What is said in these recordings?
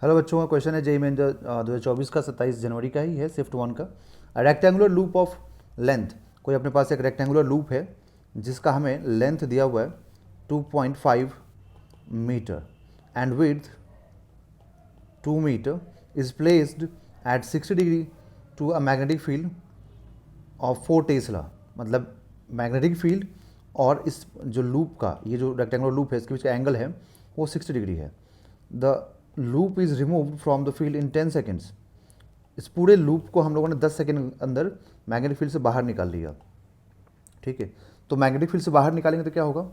Hello बच्चों का question है जेई मेन 2024 का 27 जनवरी का ही है, शिफ्ट 1 का। रेक्टेंगुलर लूप ऑफ लेंथ, कोई अपने पास एक रेक्टेंगुलर लूप है जिसका हमें लेंथ दिया हुआ है 2.5 metre and width 2 metre is placed at 60 degree to a magnetic field of 4 tesla. मतलब मैग्नेटिक फील्ड और इस जो लूप का, ये जो रेक्टेंगुलर लूप है इसके बीच का एंगल है वो 60 डिग्री है। The loop is removed from the field in 10 seconds. इस पूरे लूप को हम लोगों ने 10 सेकेंड अंदर मैग्नेटिक फील्ड से बाहर निकाल लिया। ठीक है, तो मैग्नेटिक फील्ड से बाहर निकालेंगे तो क्या होगा,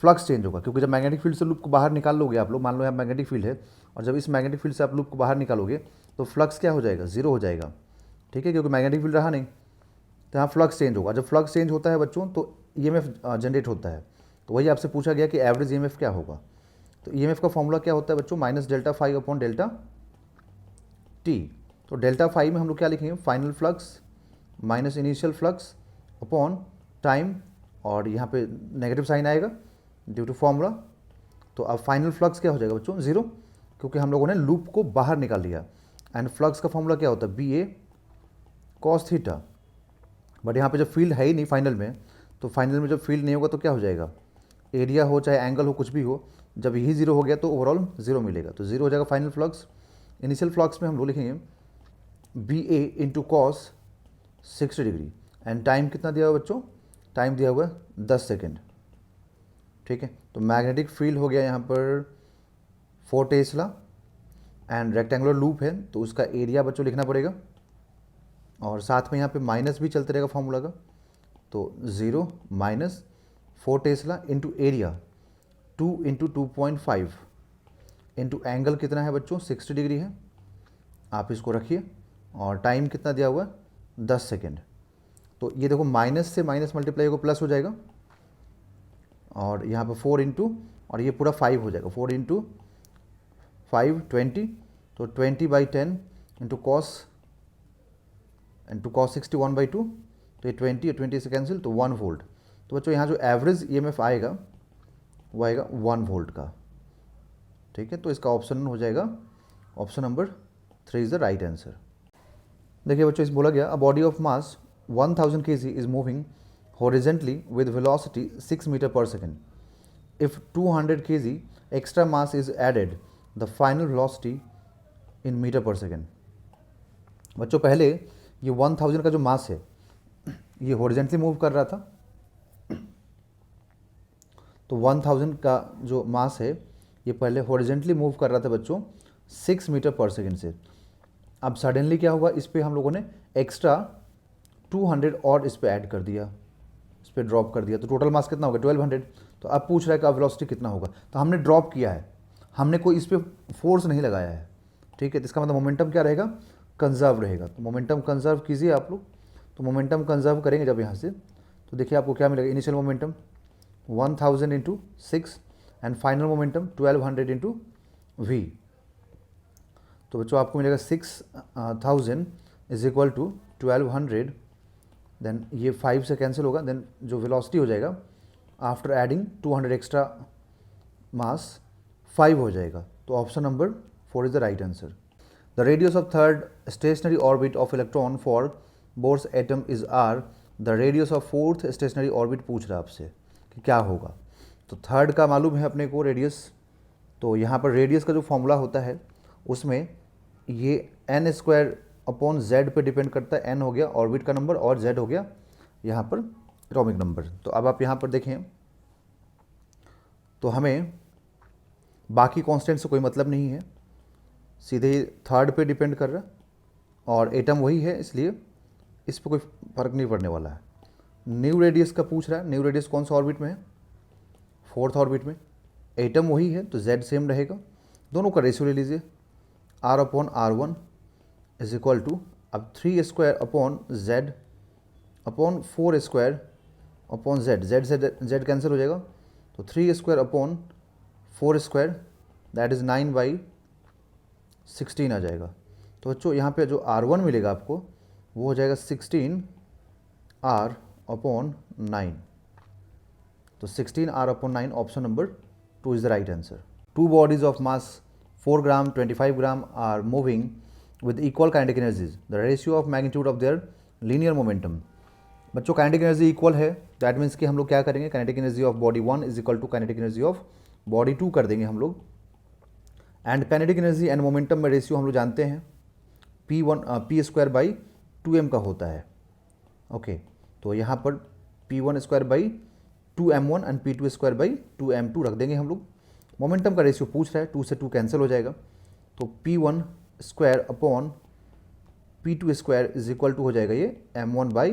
फ्लक्स चेंज होगा, क्योंकि जब मैग्नेटिक फील्ड से लूप को बाहर निकाल लोगे आप लोग, मान लो यहाँ मैग्नेटिक फील्ड है और जब इस मैग्नेटिक फील्ड से आप लूप को बाहर निकालोगे तो फ्लक्स क्या हो जाएगा, जीरो हो जाएगा। ठीक है, क्योंकि मैग्नेटिक फील्ड रहा नहीं, तो यहाँ फ्लक्स चेंज होगा। जब फ्लक्स चेंज होता है बच्चों तो ईएमएफ जनरेट होता है। तो वही आपसे पूछा गया कि एवरेज ईएमएफ क्या होगा। तो ईएमएफ का फॉर्मूला क्या होता है बच्चों, minus delta phi upon delta T. तो डेल्टा फाई में हम लोग क्या लिखेंगे, final flux minus initial flux upon time, और यहाँ पे नेगेटिव साइन आएगा ड्यू टू फॉर्मूला। तो अब फाइनल फ्लक्स क्या हो जाएगा बच्चों, जीरो, क्योंकि हम लोगों ने लूप को बाहर निकाल लिया। एंड फ्लक्स का फॉर्मूला क्या होता है, B A cos theta. But यहाँ पे जब फील्ड है ही नहीं फाइनल में, तो फाइनल में जब फील्ड नहीं होगा तो क्या हो जाएगा, एरिया हो चाहे एंगल हो कुछ भी हो, जब यही जीरो हो गया तो ओवरऑल जीरो मिलेगा, तो जीरो हो जाएगा फाइनल फ्लक्स। इनिशियल फ्लक्स में हम लोग लिखेंगे B A into cos 60 degree. And time कितना दिया हुआ है बच्चों, टाइम दिया हुआ है 10 सेकेंड। ठीक है, तो मैग्नेटिक फील्ड हो गया यहाँ पर 4 टेस्ला एंड रेक्टेंगुलर लूप है तो उसका एरिया बच्चों लिखना पड़ेगा, और साथ में यहाँ पे माइनस भी चलते रहेगा फॉर्मूला का। तो 0 minus 4 Tesla into area 2 into 2.5 into angle कितना है बच्चों, 60 डिग्री है। आप इसको रखिए, और टाइम कितना दिया हुआ है 10 सेकेंड। तो ये देखो माइनस से माइनस मल्टीप्लाई होगा प्लस हो जाएगा, और यहाँ पर 4 इंटू, और ये पूरा 5 हो जाएगा, 4 इंटू 5 20, तो 20/10 इंटू कॉस 61/2, तो ये 20 से कैंसिल, तो 1 वोल्ट। तो बच्चों यहाँ जो एवरेज ईएमएफ आएगा वो आएगा 1 वोल्ट का। ठीक है, तो इसका ऑप्शन हो जाएगा option number 3 is the right answer. देखिए बच्चों, इस बोला गया a body of mass 1000 kg is moving horizontally with velocity 6 metre पर second. If 200 kg extra mass is added the final velocity in metre पर सेकेंड। बच्चों पहले ये 1000 का जो मास है ये हॉरिजेंटली मूव कर रहा था, तो 1000 का जो मास है ये पहले हॉरिजेंटली मूव कर रहा था बच्चों 6 मीटर पर सेकेंड से। अब सडनली क्या हुआ, इस पर हम लोगों ने एक्स्ट्रा 200 और इस पर ऐड कर दिया, इस पर ड्रॉप कर दिया, तो टोटल मास कितना होगा 1200। तो अब पूछ रहा है कि अब वेलोसिटी कितना होगा, तो हमने ड्रॉप किया है, हमने कोई इस पर फोर्स नहीं लगाया है। ठीक है, तो इसका मतलब मोमेंटम क्या रहेगा, कंजर्व रहेगा। तो मोमेंटम कंजर्व कीजिए आप लोग। तो मोमेंटम कंजर्व करेंगे जब यहाँ से, तो देखिए आपको क्या मिलेगा, initial momentum 1000 into 6 and final momentum 1200 into V. तो बच्चों आपको मिलेगा 6000 इज इक्वल टू 1200, देन ये 5 से कैंसिल होगा, देन जो वेलोसिटी हो जाएगा आफ्टर एडिंग 200 एक्स्ट्रा मास 5 हो जाएगा। तो option number 4 is the right answer. The radius of third stationary orbit of electron for Bohr's atom is R. The radius of fourth stationary orbit पूछ रहा है आपसे कि क्या होगा। तो थर्ड का मालूम है अपने को रेडियस, तो यहाँ पर रेडियस का जो फॉर्मूला होता है उसमें ये एन स्क्वायर अपॉन जेड पे डिपेंड करता है। एन हो गया ऑर्बिट का नंबर और जेड हो गया यहाँ पर एटॉमिक नंबर। तो अब आप यहाँ पर देखें तो हमें बाकी कांस्टेंट से कोई मतलब नहीं है, सीधे ही थर्ड पे डिपेंड कर रहा है, और एटम वही है इसलिए इस पर कोई फ़र्क नहीं पड़ने वाला है। न्यू रेडियस का पूछ रहा है, न्यू रेडियस कौन सा ऑर्बिट में है, फोर्थ ऑर्बिट में। एटम वही है तो जेड सेम रहेगा, दोनों का रेशियो ले लीजिए, R upon R1 is equal to, अब 3 square upon Z upon 4 square upon Z, Z से जेड कैंसिल हो जाएगा, तो 3 square upon 4 square that is 9/16 आ जाएगा। तो बच्चों यहाँ पे जो R1 मिलेगा आपको वो हो जाएगा 16R अपॉन 9। तो 16R upon 9 option number 2 is the right answer. Two bodies of mass 4 gram 25 gram are moving with equal kinetic energies, the ratio of magnitude of their linear momentum. बच्चों kinetic energy equal है, that means कि हम लोग क्या करेंगे, kinetic energy of body 1 is equal to kinetic energy of body 2 कर देंगे हम लोग. And kinetic energy and momentum में रेशियो हम लोग जानते हैं पी स्क्वायर बाई 2m का होता है. ओके तो यहाँ पर P1 square by 2m1 and P2 square by 2m2 रख देंगे हम लोग. मोमेंटम का रेशियो पूछ रहा है, 2 से 2 कैंसिल हो जाएगा, तो P1 square upon P2 square is equal to हो जाएगा ये m1 by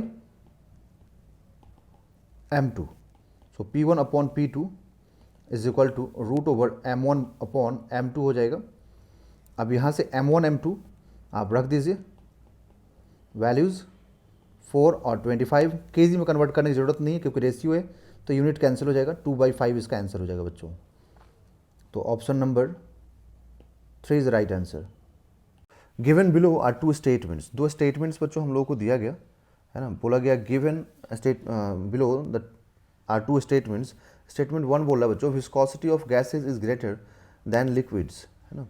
m2. So P1 अपॉन P2 is equal to root over m1 upon m2 हो जाएगा. अब यहाँ से m1 m2 आप रख दीजिए, वैल्यूज़ 4 और 25 केजी में कन्वर्ट करने की ज़रूरत नहीं है क्योंकि रेशियो है, तो यूनिट कैंसिल हो जाएगा, 2/5 इसका आंसर हो जाएगा बच्चों. तो option number 3 is right answer. Given below are 2 statements. 2 statements बच्चों हम लोगों को दिया गया है ना, बोला गया given state below the are 2 statements. Statement 1 बोल रहा है बच्चों viscosity of gases is greater than liquids, है ना.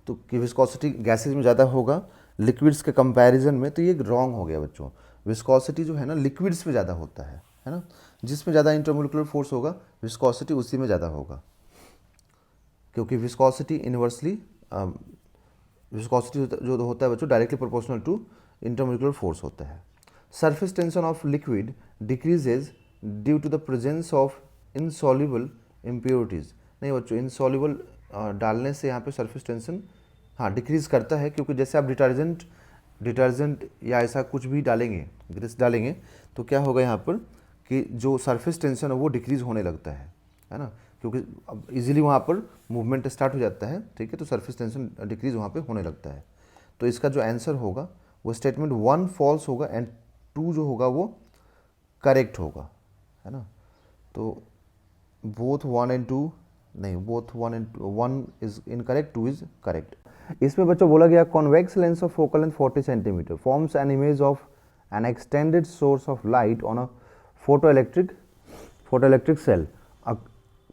तो कि विस्कोसिटी गैसेज में ज़्यादा होगा लिक्विड्स के कंपैरिजन में, तो ये रॉन्ग हो गया बच्चों. विस्कोसिटी जो है ना लिक्विड्स में ज़्यादा होता है ना. जिसमें ज़्यादा इंटरमोलिकुलर फोर्स होगा विस्कोसिटी उसी में ज़्यादा होगा, क्योंकि विस्कोसिटी इनवर्सली विस्कोसिटी जो होता है बच्चों directly proportional to intermolecular force होता है. Surface tension of liquid decreases due to the presence of insoluble impurities. नहीं बच्चों, इनसॉल्युबल डालने से यहाँ पे सरफेस टेंशन हाँ डिक्रीज़ करता है, क्योंकि जैसे आप डिटर्जेंट या ऐसा कुछ भी डालेंगे, ग्रीस डालेंगे, तो क्या होगा यहाँ पर कि जो सरफेस टेंशन है वो डिक्रीज़ होने लगता है ना, क्योंकि अब इजीली वहाँ पर मूवमेंट स्टार्ट हो जाता है. ठीक है, तो सरफेस टेंशन डिक्रीज़ वहाँ पे होने लगता है. तो इसका जो आंसर होगा वो स्टेटमेंट 1 फॉल्स होगा एंड 2 जो होगा वो करेक्ट होगा, है ना. तो बोथ 1 एंड 2 नहीं, both 1 and 1 is incorrect, 2 is correct. इसमें बच्चों बोला गया convex lens of focal length 40 centimetre forms an image of N extended source of light on a photoelectric cell. A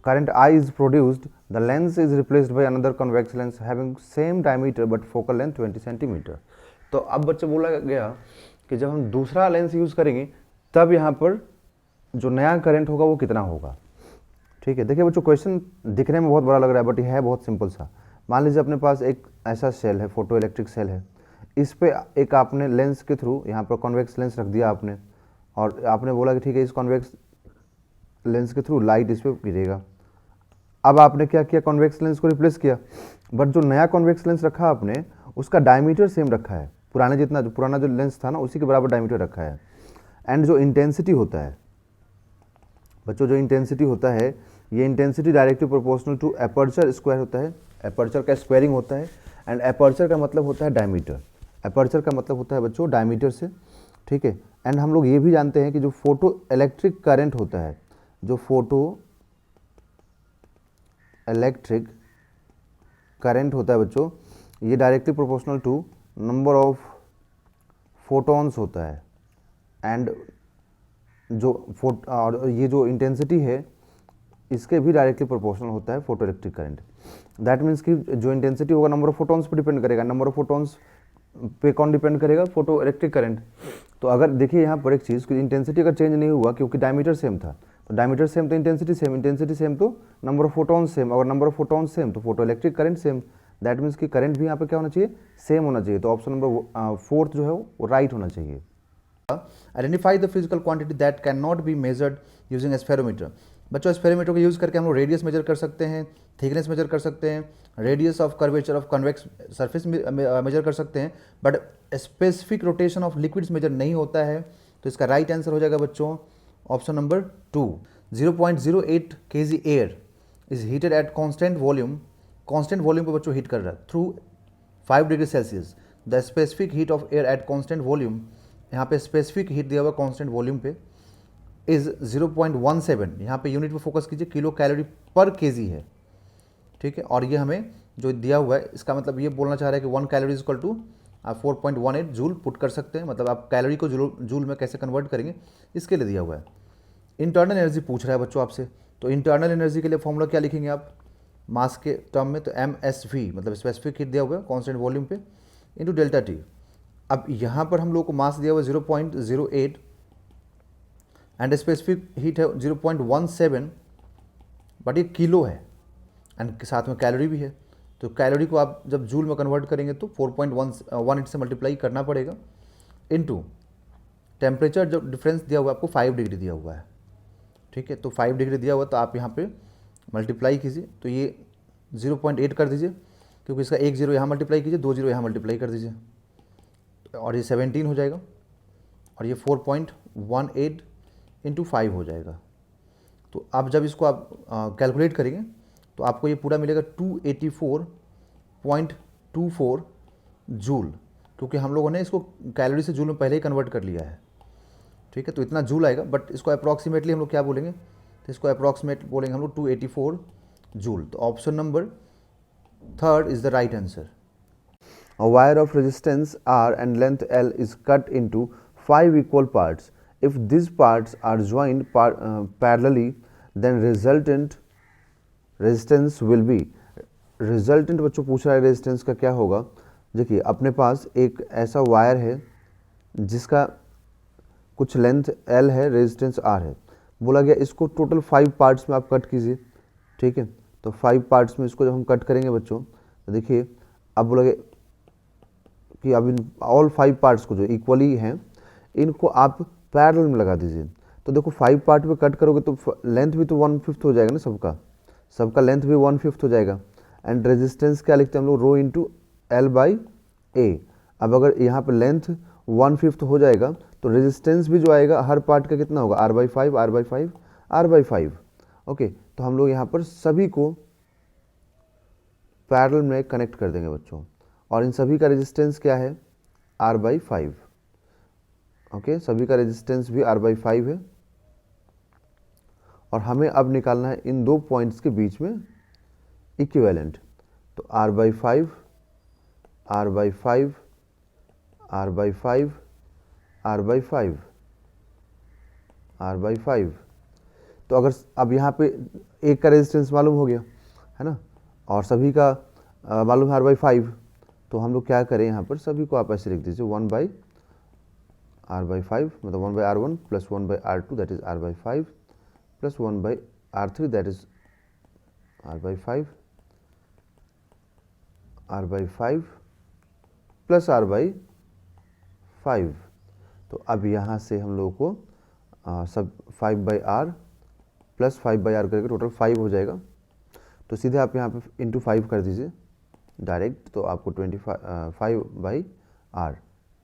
current I is produced. The lens is replaced by another convex lens having same diameter but focal length 20 centimetre. तो अब बच्चे बोला गया कि जब हम दूसरा lens use करेंगे तब यहाँ पर जो नया करंट होगा वो कितना होगा. ठीक है, देखिए बच्चों क्वेश्चन दिखने में बहुत बड़ा लग रहा है बट यह है बहुत सिंपल सा. मान लीजिए अपने पास एक ऐसा सेल है, फोटो इलेक्ट्रिक सेल है, इस पे एक आपने लेंस के थ्रू यहाँ पर कॉन्वेक्स लेंस रख दिया आपने, और आपने बोला कि ठीक है इस कॉन्वेक्स लेंस के थ्रू लाइट इस पर गिरेगा. अब आपने क्या किया, कॉन्वेक्स लेंस को रिप्लेस किया, बट जो नया कॉन्वेक्स लेंस रखा आपने उसका डायमीटर सेम रखा है, पुराना जो लेंस था ना उसी के बराबर डायमीटर रखा है. एंड जो इंटेंसिटी होता है बच्चों, जो इंटेंसिटी होता है ये intensity directly proportional to aperture square होता है. एपर्चर का स्क्वायरिंग होता है एंड एपर्चर का मतलब होता है डायमीटर. एपर्चर का मतलब होता है बच्चों डायमीटर से. ठीक है, एंड हम लोग ये भी जानते हैं कि जो फोटो इलेक्ट्रिक करंट होता है, जो फोटो इलेक्ट्रिक करंट होता है बच्चों, ये directly proportional to number of photons होता है. एंड और ये जो इंटेंसिटी है इसके भी डायरेक्टली प्रोपोर्शनल होता है photo electric current. That means कि जो इंटेंसिटी होगा number of photons per depend करेगा. नंबर ऑफ फोटॉन्स पे कौन डिपेंड करेगा, फोटो इलेक्ट्रिक करंट. तो अगर देखिए यहाँ पर एक चीज़ कि इंटेंसिटी अगर चेंज नहीं हुआ क्योंकि डायमीटर सेम था, तो डायमीटर सेम तो इंटेंसिटी सेम तो नंबर ऑफ फोटॉन्स सेम, अगर नंबर ऑफ फोटॉन्स सेम तो photo electric current same. That means कि करंट भी यहाँ पर क्या होना चाहिए, सेम होना चाहिए. तो ऑप्शन नंबर 4 जो है वो राइट होना चाहिए. Identify the physical quantity that can not be measured using spherometer. बच्चों स्फेरोमीटर को यूज़ करके हम लोग रेडियस मेजर कर सकते हैं, थिकनेस मेजर कर सकते हैं, radius of curvature of convex surface measure कर सकते हैं, but specific rotation of liquids measure नहीं होता है. तो इसका राइट आंसर हो जाएगा बच्चों option number 2. 0.08 kg air is heated at constant volume. Constant volume पर बच्चों हीट कर रहा है through 5 degree Celsius. The specific heat of air at constant volume, यहाँ पे स्पेसिफिक हीट दिया हुआ कॉन्स्टेंट वॉल्यूम पे इज़ 0.17. यहाँ पे यूनिट पे फोकस कीजिए, किलो कैलोरी पर केजी है. ठीक है, और ये हमें जो दिया हुआ है इसका मतलब ये बोलना चाह रहा है कि 1 कैलोरी इज इक्वल टू आप 4.18 जूल पुट कर सकते हैं. मतलब आप कैलोरी को जूल में कैसे कन्वर्ट करेंगे इसके लिए दिया हुआ है. इंटरनल एनर्जी पूछ रहा है बच्चों आपसे, तो इंटरनल एनर्जी के लिए फॉर्मूला क्या लिखेंगे आप, मास के टर्म में, तो MSV मतलब स्पेसिफिक हीट दिया हुआ है कांस्टेंट वॉल्यूम पे इंटू डेल्टा टी। अब यहाँ पर हम लोग को मास दिया हुआ है 0.08 एंड स्पेसिफिक हीट है 0.17, बट ये किलो है एंड साथ में कैलोरी भी है। तो कैलोरी को आप जब जूल में कन्वर्ट करेंगे तो 4.18 से मल्टीप्लाई करना पड़ेगा इनटू टेम्परेचर जो डिफरेंस दिया हुआ है आपको 5 डिग्री दिया हुआ है, ठीक है। तो 5 डिग्री दिया हुआ तो आप यहाँ पे मल्टीप्लाई कीजिए, तो ये 0.8 कर दीजिए, क्योंकि इसका एक जीरो यहाँ मल्टीप्लाई कीजिए, 2 जीरो यहाँ मल्टीप्लाई कर दीजिए, और ये 17 हो जाएगा, और ये 4.18 इंटू 5 हो जाएगा। तो अब जब इसको आप कैलकुलेट करेंगे तो आपको ये पूरा मिलेगा 284.24 जूल, क्योंकि हम लोगों ने इसको कैलोरी से जूल में पहले ही कन्वर्ट कर लिया है, ठीक है। तो इतना जूल आएगा, बट इसको अप्रॉक्सीमेटली हम लोग क्या बोलेंगे, तो इसको अप्रॉक्सीमेट बोलेंगे हम लोग 284 जूल। तो option number 3 is the right answer. A wire of resistance R and length L is cut into 5 equal parts. If these parts are joined parallelly, then resultant resistance will be. Resultant बच्चों पूछ रहा है resistance का क्या होगा। देखिए अपने पास एक ऐसा वायर है जिसका कुछ लेंथ L है, रेजिस्टेंस R है, बोला गया इसको टोटल 5 पार्ट्स में आप कट कीजिए, ठीक है। तो 5 पार्ट्स में इसको जब हम कट करेंगे बच्चों, तो देखिए अब बोला गया कि अब इन ऑल 5 पार्ट्स को जो इक्वली हैं इनको आप पैरेलल में लगा दीजिए। तो देखो 5 पार्ट में कट करोगे तो लेंथ भी तो 1/5 हो जाएगा ना, सबका लेंथ भी 1/5 हो जाएगा। एंड रेजिस्टेंस क्या लिखते हैं हम लोग, रो इंटू L/A। अब अगर यहाँ पर लेंथ 1/5 हो जाएगा तो रेजिस्टेंस भी जो आएगा हर पार्ट का कितना होगा, R/5 R/5 R/5। ओके, तो हम लोग यहाँ पर सभी को पैरेलल में कनेक्ट कर देंगे बच्चों, और इन सभी का रेजिस्टेंस क्या है, R/5। ओके, सभी का रेजिस्टेंस भी R/5 है, और हमें अब निकालना है इन दो पॉइंट्स के बीच में इक्विवेलेंट। तो R/5 R/5 R/5 R/5 R/5। तो अगर अब यहाँ पे एक का रेजिस्टेंस मालूम हो गया है ना, और सभी का मालूम है R/5, तो हम लोग क्या करें, यहाँ पर सभी को आप ऐसे लिख दीजिए 1/R/5 मतलब 1/R1 plus 1/R2 that is R/5 plus 1/R3 that is R/5 plus R/5। तो अब यहाँ से हम लोगों को सब 5/R प्लस 5/R करके टोटल 5 हो जाएगा। तो सीधे आप यहाँ पे इंटू 5 कर दीजिए डायरेक्ट, तो आपको 5/R,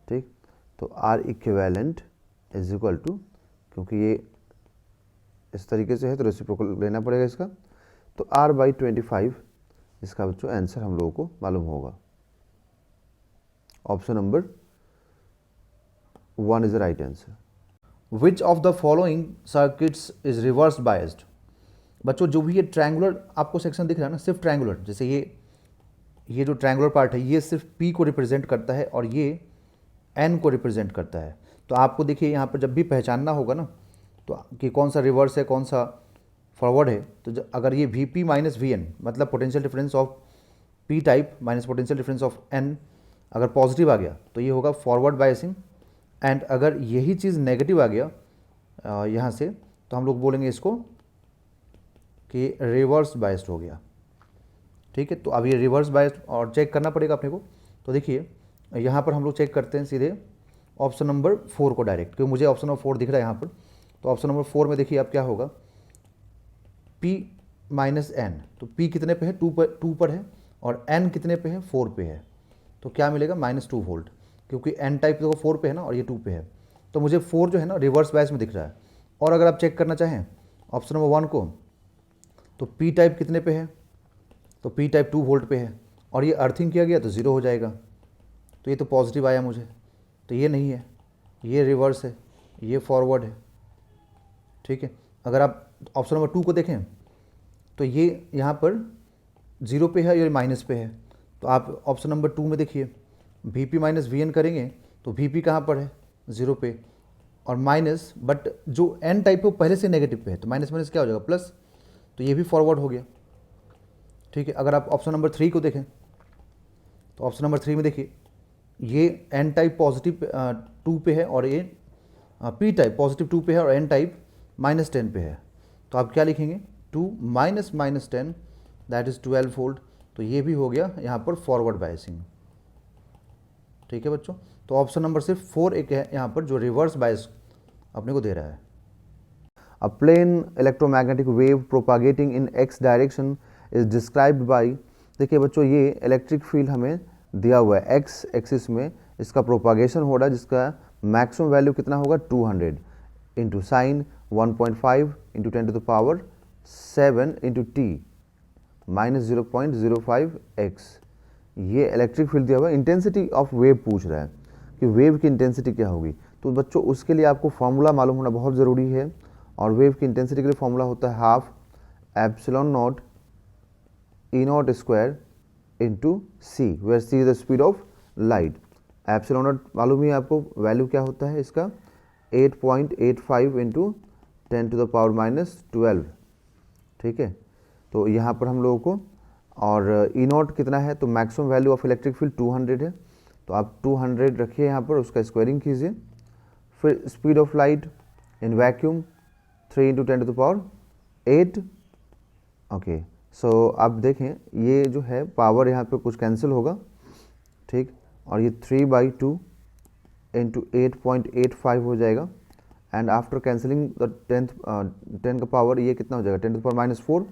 ठीक। तो R equivalent is equal to, क्योंकि ये इस तरीके से है तो रेसिप्रोकल लेना पड़ेगा इसका, तो R/25 इसका बच्चों आंसर हम लोगों को मालूम होगा। Option number 1 is the right answer. Which of the following circuits is reverse biased. बच्चों जो भी ये ट्रायंगुलर आपको सेक्शन दिख रहा है ना, सिर्फ ट्रायंगुलर, जैसे ये जो ट्रायंगुलर पार्ट है ये सिर्फ P को रिप्रेजेंट करता है और ये N को रिप्रेजेंट करता है। तो आपको देखिए यहाँ पर जब भी पहचानना होगा ना, तो कि कौन सा रिवर्स है कौन सा फॉरवर्ड है, तो अगर ये Vp माइनस Vn मतलब potential difference of P type minus potential difference of N अगर पॉजिटिव आ गया तो ये होगा फॉरवर्ड बायसिंग, एंड अगर यही चीज़ नेगेटिव आ गया यहाँ से, तो हम लोग बोलेंगे इसको कि रिवर्स बायस्ड हो गया, ठीक है। तो अब ये रिवर्स बायस्ड और चेक करना पड़ेगा अपने को। तो देखिए यहाँ पर हम लोग चेक करते हैं सीधे ऑप्शन नंबर 4 को डायरेक्ट, क्योंकि मुझे ऑप्शन नंबर 4 दिख रहा है यहाँ पर। तो ऑप्शन नंबर 4 में देखिए अब क्या होगा, P माइनस N। तो P कितने पे है, 2 पर है, और N कितने पे है, 4 पे है। तो क्या मिलेगा, -2 वोल्ट, क्योंकि N टाइप देखो 4 पे है ना और ये 2 पे है। तो मुझे 4 जो है ना रिवर्स बायस में दिख रहा है। और अगर आप चेक करना चाहें ऑप्शन नंबर 1 को, तो P टाइप कितने पे है, तो P टाइप 2 वोल्ट पे है, और ये अर्थिंग किया गया तो 0 हो जाएगा। तो ये तो पॉजिटिव आया मुझे, तो ये नहीं है, ये रिवर्स है, ये फॉरवर्ड है, ठीक है। अगर आप ऑप्शन नंबर 2 को देखें तो ये यहाँ पर 0 पे है, ये माइनस पे है। तो आप ऑप्शन नंबर 2 में देखिए Vp माइनस Vn करेंगे तो Vp कहाँ पर है, 0 पे, और माइनस, बट जो N टाइप है वो पहले से नेगेटिव पे है, तो माइनस माइनस क्या हो जाएगा, प्लस, तो ये भी फॉरवर्ड हो गया, ठीक है। अगर आप ऑप्शन नंबर 3 को देखें तो ऑप्शन नंबर 3 में देखिए ये एन टाइप पॉजिटिव 2 पे है और ये पी टाइप पॉजिटिव 2 पे है और एन टाइप -10 पे है। तो आप क्या लिखेंगे 2 -10 दैट इज़ 12 वोल्ट। तो ये भी हो गया यहाँ पर फॉरवर्ड बायसिंग। ठीक है बच्चों, तो ऑप्शन नंबर सिर्फ 4 एक है यहाँ पर जो रिवर्स बायस अपने को दे रहा है। A plane electromagnetic wave propagating in x direction is described by, देखिए बच्चों ये इलेक्ट्रिक फील्ड हमें दिया हुआ है x एक्सिस में, इसका प्रोपागेशन हो रहा है जिसका मैक्सिमम वैल्यू कितना होगा 200 into sine 1.5 into 10 to the power 7 into T minus 0.05 x। ये इलेक्ट्रिक फील्ड दिया हुआ है। इंटेंसिटी ऑफ वेव पूछ रहा है कि वेव की इंटेंसिटी क्या होगी। तो बच्चों उसके लिए आपको फॉर्मूला मालूम होना बहुत ज़रूरी है, और वेव की इंटेंसिटी के लिए फॉर्मूला होता है half epsilon naught E naught square into C, where C is the speed of light. Epsilon naught मालूम ही है आपको, वैल्यू क्या होता है इसका 8.85 इंटू 10 टू द पावर -12। ठीक है, तो यहाँ पर हम लोगों को, और ई नॉट कितना है, तो maximum value of electric field 200 है, तो आप 200 रखिए यहाँ पर, उसका स्क्वायरिंग कीजिए। फिर speed of light in vacuum 3 into 10 to the power 8। Okay, so आप देखें ये जो है पावर यहाँ पे कुछ कैंसिल होगा, ठीक, और ये 3/2 इंटू 8.85 हो जाएगा, एंड आफ्टर कैंसिलिंग द 10 का पावर ये कितना हो जाएगा 10 टू द पावर -4,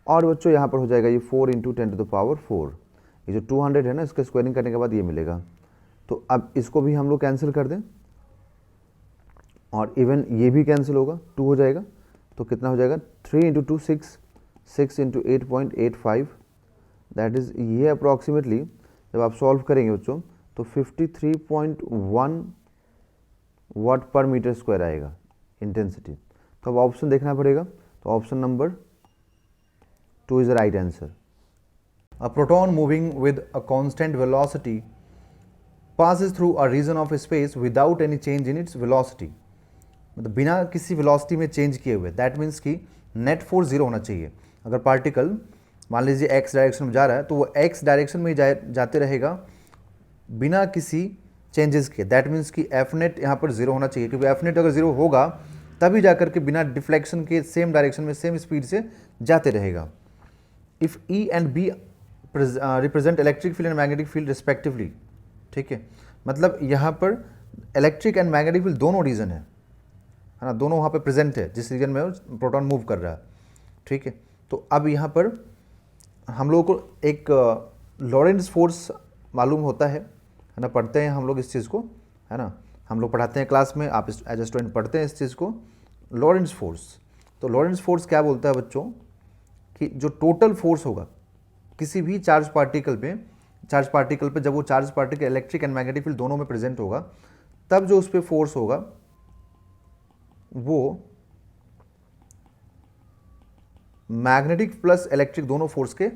और बच्चों यहाँ पर हो जाएगा ये 4 इंटू 10 टू द पावर 4। ये जो 200 है ना, इसका स्क्वायरिंग करने के बाद ये मिलेगा। तो अब इसको भी हम लोग कैंसिल कर दें, और इवन ये भी कैंसिल होगा, 2 हो जाएगा, तो कितना हो जाएगा 3 इंटू 2 6, 6 इंटू 8.85, दैट इज़ ये अप्रॉक्सीमेटली जब आप सॉल्व करेंगे बच्चों तो 53.1 वाट पर मीटर स्क्वायर आएगा इंटेंसिटी। तो अब ऑप्शन देखना पड़ेगा, तो option number 2 is the right answer. A proton moving with a constant velocity passes through a region of space without any change in its velocity। मतलब बिना किसी वेलोसिटी में चेंज किए हुए, दैट मीन्स कि नेट फोर्स जीरो होना चाहिए। अगर पार्टिकल मान लीजिए एक्स डायरेक्शन में जा रहा है तो वो एक्स डायरेक्शन में ही जाते रहेगा बिना किसी चेंजेस के, दैट मीन्स कि एफ नेट यहाँ पर जीरो होना चाहिए, क्योंकि एफ नेट अगर जीरो होगा तभी जाकर के बिना डिफ्लेक्शन के सेम डायरेक्शन में सेम स्पीड से जाते रहेगा। If E and B represent electric field and magnetic field respectively, ठीक है, मतलब यहाँ पर इलेक्ट्रिक एंड मैग्नेटिक फील्ड दोनों रीजन है ना, दोनों वहाँ पे प्रेजेंट है जिस रीजन में प्रोटॉन मूव कर रहा है। ठीक है, तो अब यहाँ पर हम लोगों को एक लॉरेंट्ज फोर्स मालूम होता है ना, पढ़ते हैं हम लोग इस चीज़ को, है ना, हम लोग पढ़ाते हैं क्लास में, आप एज ए स्टूडेंट पढ़ते हैं इस चीज़ को, लॉरेंट्ज फोर्स। तो लॉरेंट्ज फोर्स क्या बोलता है बच्चों कि जो टोटल फोर्स होगा किसी भी चार्ज पार्टिकल पे जब वो charge particle electric and magnetic field दोनों में प्रेजेंट होगा, तब जो उस पर फोर्स होगा वो मैग्नेटिक प्लस इलेक्ट्रिक दोनों फोर्स के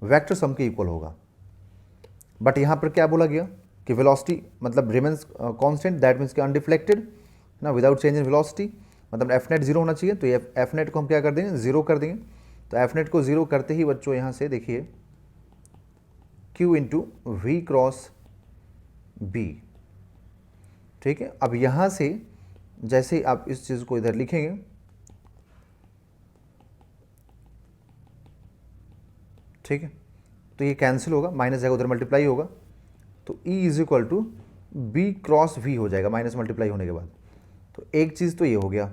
वेक्टर सम के इक्वल होगा। बट यहां पर क्या बोला गया कि वेलोसिटी मतलब रिमेन्स कांस्टेंट, दैट मीन्स कि अनडिफ्लेक्टेड ना, विदाउट चेंज इन वेलोसिटी, मतलब एफ नेट जीरो होना चाहिए। तो ये एफ नेट को हम क्या कर देंगे, जीरो कर देंगे। तो एफ नेट को जीरो करते ही बच्चों यहां से देखिए Q into V cross B. ठीक है, अब यहां से जैसे ही आप इस चीज को इधर लिखेंगे, ठीक है, तो ये कैंसिल होगा, माइनस जाएगा उधर मल्टीप्लाई होगा, तो E is equal to B cross V हो जाएगा माइनस मल्टीप्लाई होने के बाद। तो एक चीज़ तो ये हो गया,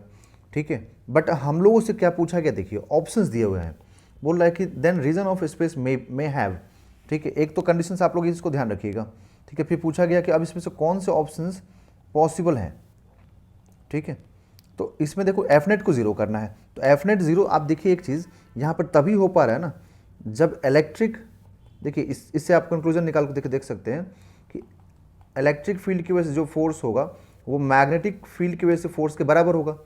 ठीक है। बट हम लोगों से क्या पूछा गया, देखिए ऑप्शंस दिए हुए हैं, बोल रहा है कि then region of space may have, ठीक है, एक तो कंडीशंस आप लोग इसको ध्यान रखिएगा, ठीक है। फिर पूछा गया कि अब इसमें से कौन से ऑप्शंस पॉसिबल हैं, ठीक है। तो इसमें देखो एफ नेट को जीरो करना है, तो एफ नेट जीरो, आप देखिए एक चीज़ यहाँ पर तभी हो पा रहा है ना जब इलेक्ट्रिक, देखिए इससे आप कंक्लूजन निकाल के देख सकते हैं कि इलेक्ट्रिक फील्ड की वजह से जो फोर्स होगा वो मैग्नेटिक फील्ड की वजह से फोर्स के बराबर होगा।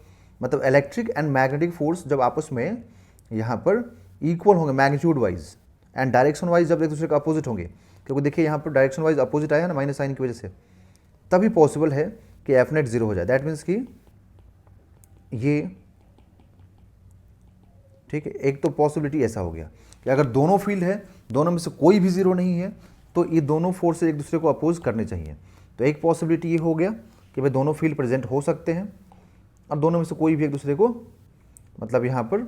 मतलब इलेक्ट्रिक एंड मैग्नेटिक फोर्स जब आपस में यहाँ पर इक्वल होंगे magnitude wise and direction wise जब एक दूसरे का अपोजिट होंगे, क्योंकि देखिए यहाँ पर डायरेक्शन वाइज अपोजिट आया ना माइनस साइन की वजह से, तभी पॉसिबल है कि एफ नेट जीरो हो जाए। दैट मीन्स कि ये, ठीक है, एक तो पॉसिबिलिटी ऐसा हो गया। कि अगर दोनों फील्ड है, दोनों में से कोई भी ज़ीरो नहीं है, तो ये दोनों फोर्सेज एक दूसरे को अपोज करने चाहिए। तो एक पॉसिबिलिटी ये हो गया कि भाई दोनों फील्ड प्रेजेंट हो सकते हैं और दोनों में से कोई भी एक दूसरे को, मतलब यहाँ पर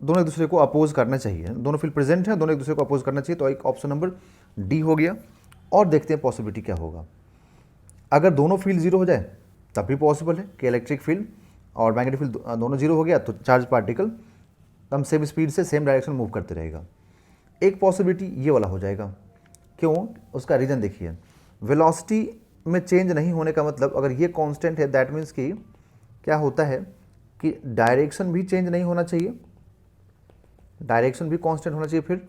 दोनों एक दूसरे को अपोज करना चाहिए, दोनों फील्ड प्रेजेंट हैं, दोनों एक दूसरे को अपोज करना चाहिए। तो एक ऑप्शन नंबर डी हो गया। और देखते हैं पॉसिबिलिटी क्या होगा। अगर दोनों फील्ड जीरो हो जाए तब भी पॉसिबल है कि इलेक्ट्रिक फील्ड और मैग्नेटिक फील्ड दोनों जीरो हो गया तो चार्ज पार्टिकल हम सेम स्पीड से सेम डायरेक्शन मूव करते रहेगा। एक पॉसिबिलिटी ये वाला हो जाएगा। क्यों? उसका रीज़न देखिए, वेलोसिटी में चेंज नहीं होने का मतलब, अगर ये कांस्टेंट है दैट मीन्स कि क्या होता है कि डायरेक्शन भी चेंज नहीं होना चाहिए, डायरेक्शन भी कांस्टेंट होना चाहिए फिर,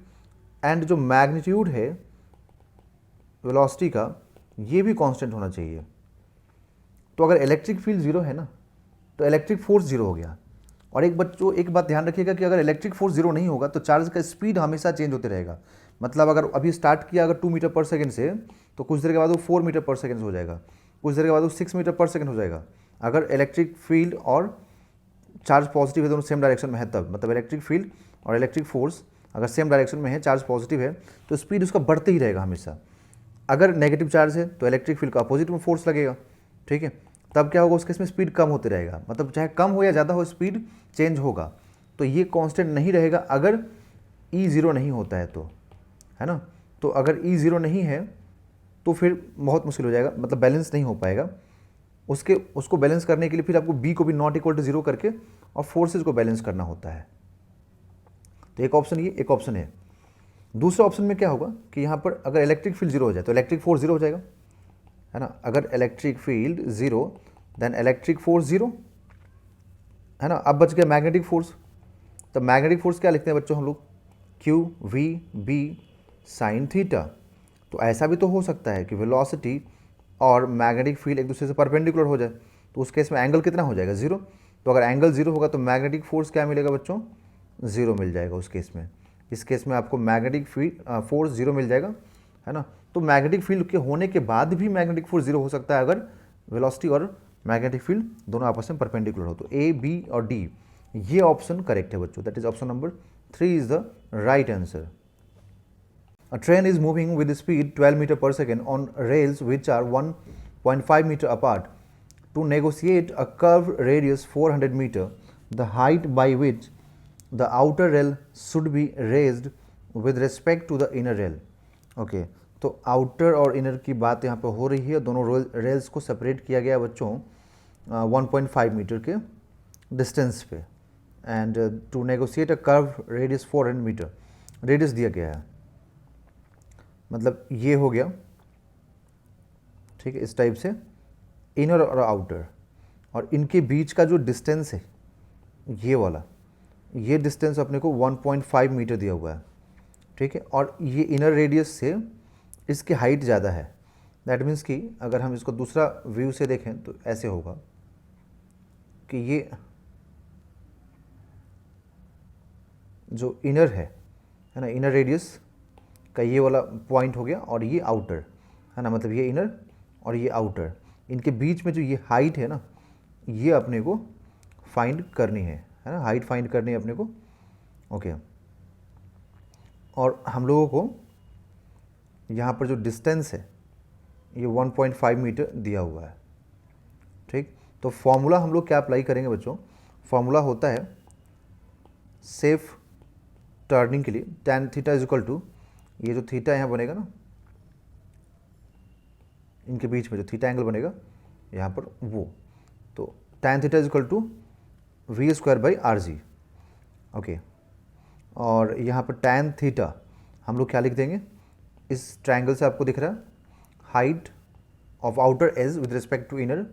एंड जो मैग्नीट्यूड है वेलोसिटी का ये भी कांस्टेंट होना चाहिए। तो अगर इलेक्ट्रिक फील्ड जीरो है ना, तो इलेक्ट्रिक फोर्स जीरो हो गया। और एक बात ध्यान रखिएगा कि अगर इलेक्ट्रिक फोर्स जीरो नहीं होगा तो चार्ज का स्पीड हमेशा चेंज होते रहेगा। मतलब अगर अभी स्टार्ट किया अगर 2 मीटर पर सेकंड से, तो कुछ देर के बाद वो 4 मीटर पर सेकंड हो जाएगा, कुछ देर के बाद वो 6 मीटर पर सेकंड हो जाएगा। अगर इलेक्ट्रिक फील्ड और चार्ज पॉजिटिव है, दोनों सेम डायरेक्शन में है तब, मतलब इलेक्ट्रिक फील्ड और इलेक्ट्रिक फोर्स अगर सेम डायरेक्शन में है, चार्ज पॉजिटिव है, तो स्पीड उसका बढ़ते ही रहेगा हमेशा। अगर नेगेटिव चार्ज है तो इलेक्ट्रिक फील्ड का अपोजिट में फोर्स लगेगा, ठीक है, तब क्या होगा, उसके इसमें स्पीड कम होते रहेगा। मतलब चाहे कम हो या ज़्यादा हो, स्पीड चेंज होगा। तो ये कांस्टेंट नहीं रहेगा अगर ई ज़ीरो नहीं होता है तो, है ना। तो अगर ई ज़ीरो नहीं है तो फिर बहुत मुश्किल हो जाएगा, मतलब बैलेंस नहीं हो पाएगा। उसको बैलेंस करने के लिए फिर आपको बी को भी नॉट इक्वल टू जीरो करके और फोर्सेज को बैलेंस करना होता है। तो एक ऑप्शन ये, एक ऑप्शन है। दूसरा ऑप्शन में क्या होगा कि यहाँ पर अगर इलेक्ट्रिक फील्ड जीरो हो जाए तो इलेक्ट्रिक फोर्स जीरो हो जाएगा, है ना। अगर electric field zero then electric force zero, है ना। अब बच गया मैग्नेटिक फोर्स। तो मैग्नेटिक फोर्स क्या लिखते हैं बच्चों हम लोग, Q V B sine theta. तो ऐसा भी तो हो सकता है कि वेलोसिटी और मैग्नेटिक फील्ड एक दूसरे से परपेंडिकुलर हो जाए, तो उस केस में एंगल कितना हो जाएगा, जीरो। तो अगर एंगल जीरो होगा तो मैग्नेटिक फोर्स क्या मिलेगा बच्चों, जीरो मिल जाएगा उस केस में। इस केस में आपको मैग्नेटिक फील्ड फोर्स जीरो मिल जाएगा, है ना। तो मैग्नेटिक फील्ड के होने के बाद भी मैग्नेटिक फोर्स जीरो हो सकता है अगर वेलोसिटी और मैग्नेटिक फील्ड दोनों आपस में परपेंडिकुलर हो। तो ए, बी और डी ये ऑप्शन करेक्ट है बच्चों, that is option number 3 is the right answer. A train is moving with speed 12 meter per second on rails which are 1.5 meter apart. To negotiate a curved radius 400 meter, the height by which the outer rail should be raised with respect to the inner rail. Okay, तो outer और inner की बात यहाँ पे हो रही है। दोनों रेल्स को सेपरेट किया गया बच्चों 1.5 मीटर के डिस्टेंस पे, and to negotiate a curve radius 400 metre, radius दिया गया है, मतलब ये हो गया, ठीक है। इस टाइप से इनर और आउटर, और इनके बीच का जो डिस्टेंस है ये वाला, ये डिस्टेंस अपने को 1.5 मीटर दिया हुआ है, ठीक है। और ये इनर रेडियस से इसकी हाइट ज़्यादा है। दैट मीन्स कि अगर हम इसको दूसरा व्यू से देखें तो ऐसे होगा कि ये जो इनर है ना, इनर रेडियस का ये वाला पॉइंट हो गया, और ये आउटर है ना, मतलब ये इनर और ये आउटर, इनके बीच में जो ये हाइट है ना, ये अपने को फाइंड करनी है ना, हाइट फाइंड करनी है अपने को। ओके, और हम लोगों को यहाँ पर जो डिस्टेंस है ये 1.5 मीटर दिया हुआ है, ठीक। तो फॉर्मूला हम लोग क्या अप्लाई करेंगे बच्चों, फॉर्मूला होता है सेफ टर्निंग के लिए tan theta is equal to, ये जो थीटा यहाँ बनेगा ना, इनके बीच में जो थीटा एंगल बनेगा यहाँ पर वो, तो tan theta is equal to V square by R G. Okay, और यहाँ पर tan थीटा हम लोग क्या लिख देंगे, इस ट्रायंगल से आपको दिख रहा है height of outer edge with respect to inner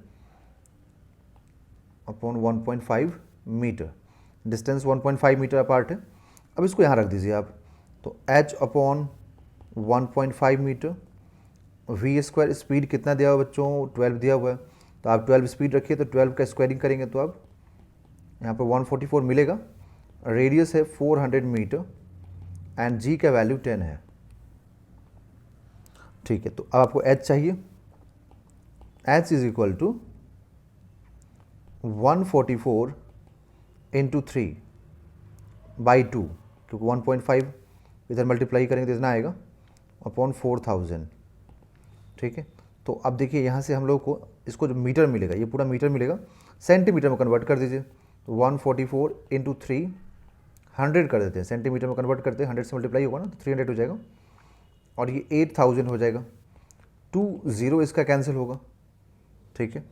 upon 1.5 metre, distance 1.5 metre apart है। अब इसको यहाँ रख दीजिए आप, तो h upon 1.5 metre, V square, speed कितना दिया हुआ बच्चों, 12 दिया हुआ है, तो आप 12 स्पीड रखिए, तो 12 का स्क्वायरिंग करेंगे तो आप यहाँ पर 144 मिलेगा। रेडियस है 400 मीटर एंड g का वैल्यू 10 है, ठीक है। तो अब आपको h चाहिए, h is equal to 144 into 3 by 2, क्योंकि 1.5 इधर मल्टीप्लाई करेंगे तो इतना आएगा अपॉन 4000, ठीक है। तो अब देखिए यहाँ से हम लोग को इसको जो मीटर मिलेगा, ये पूरा मीटर मिलेगा, सेंटीमीटर में कन्वर्ट कर दीजिए। तो 144 इंटू 3 100 कर देते हैं, सेंटीमीटर में कन्वर्ट करते हैं, 100 से मल्टीप्लाई होगा ना तो 300 हो जाएगा, और ये 8000 हो जाएगा। 20 इसका कैंसिल होगा, ठीक है।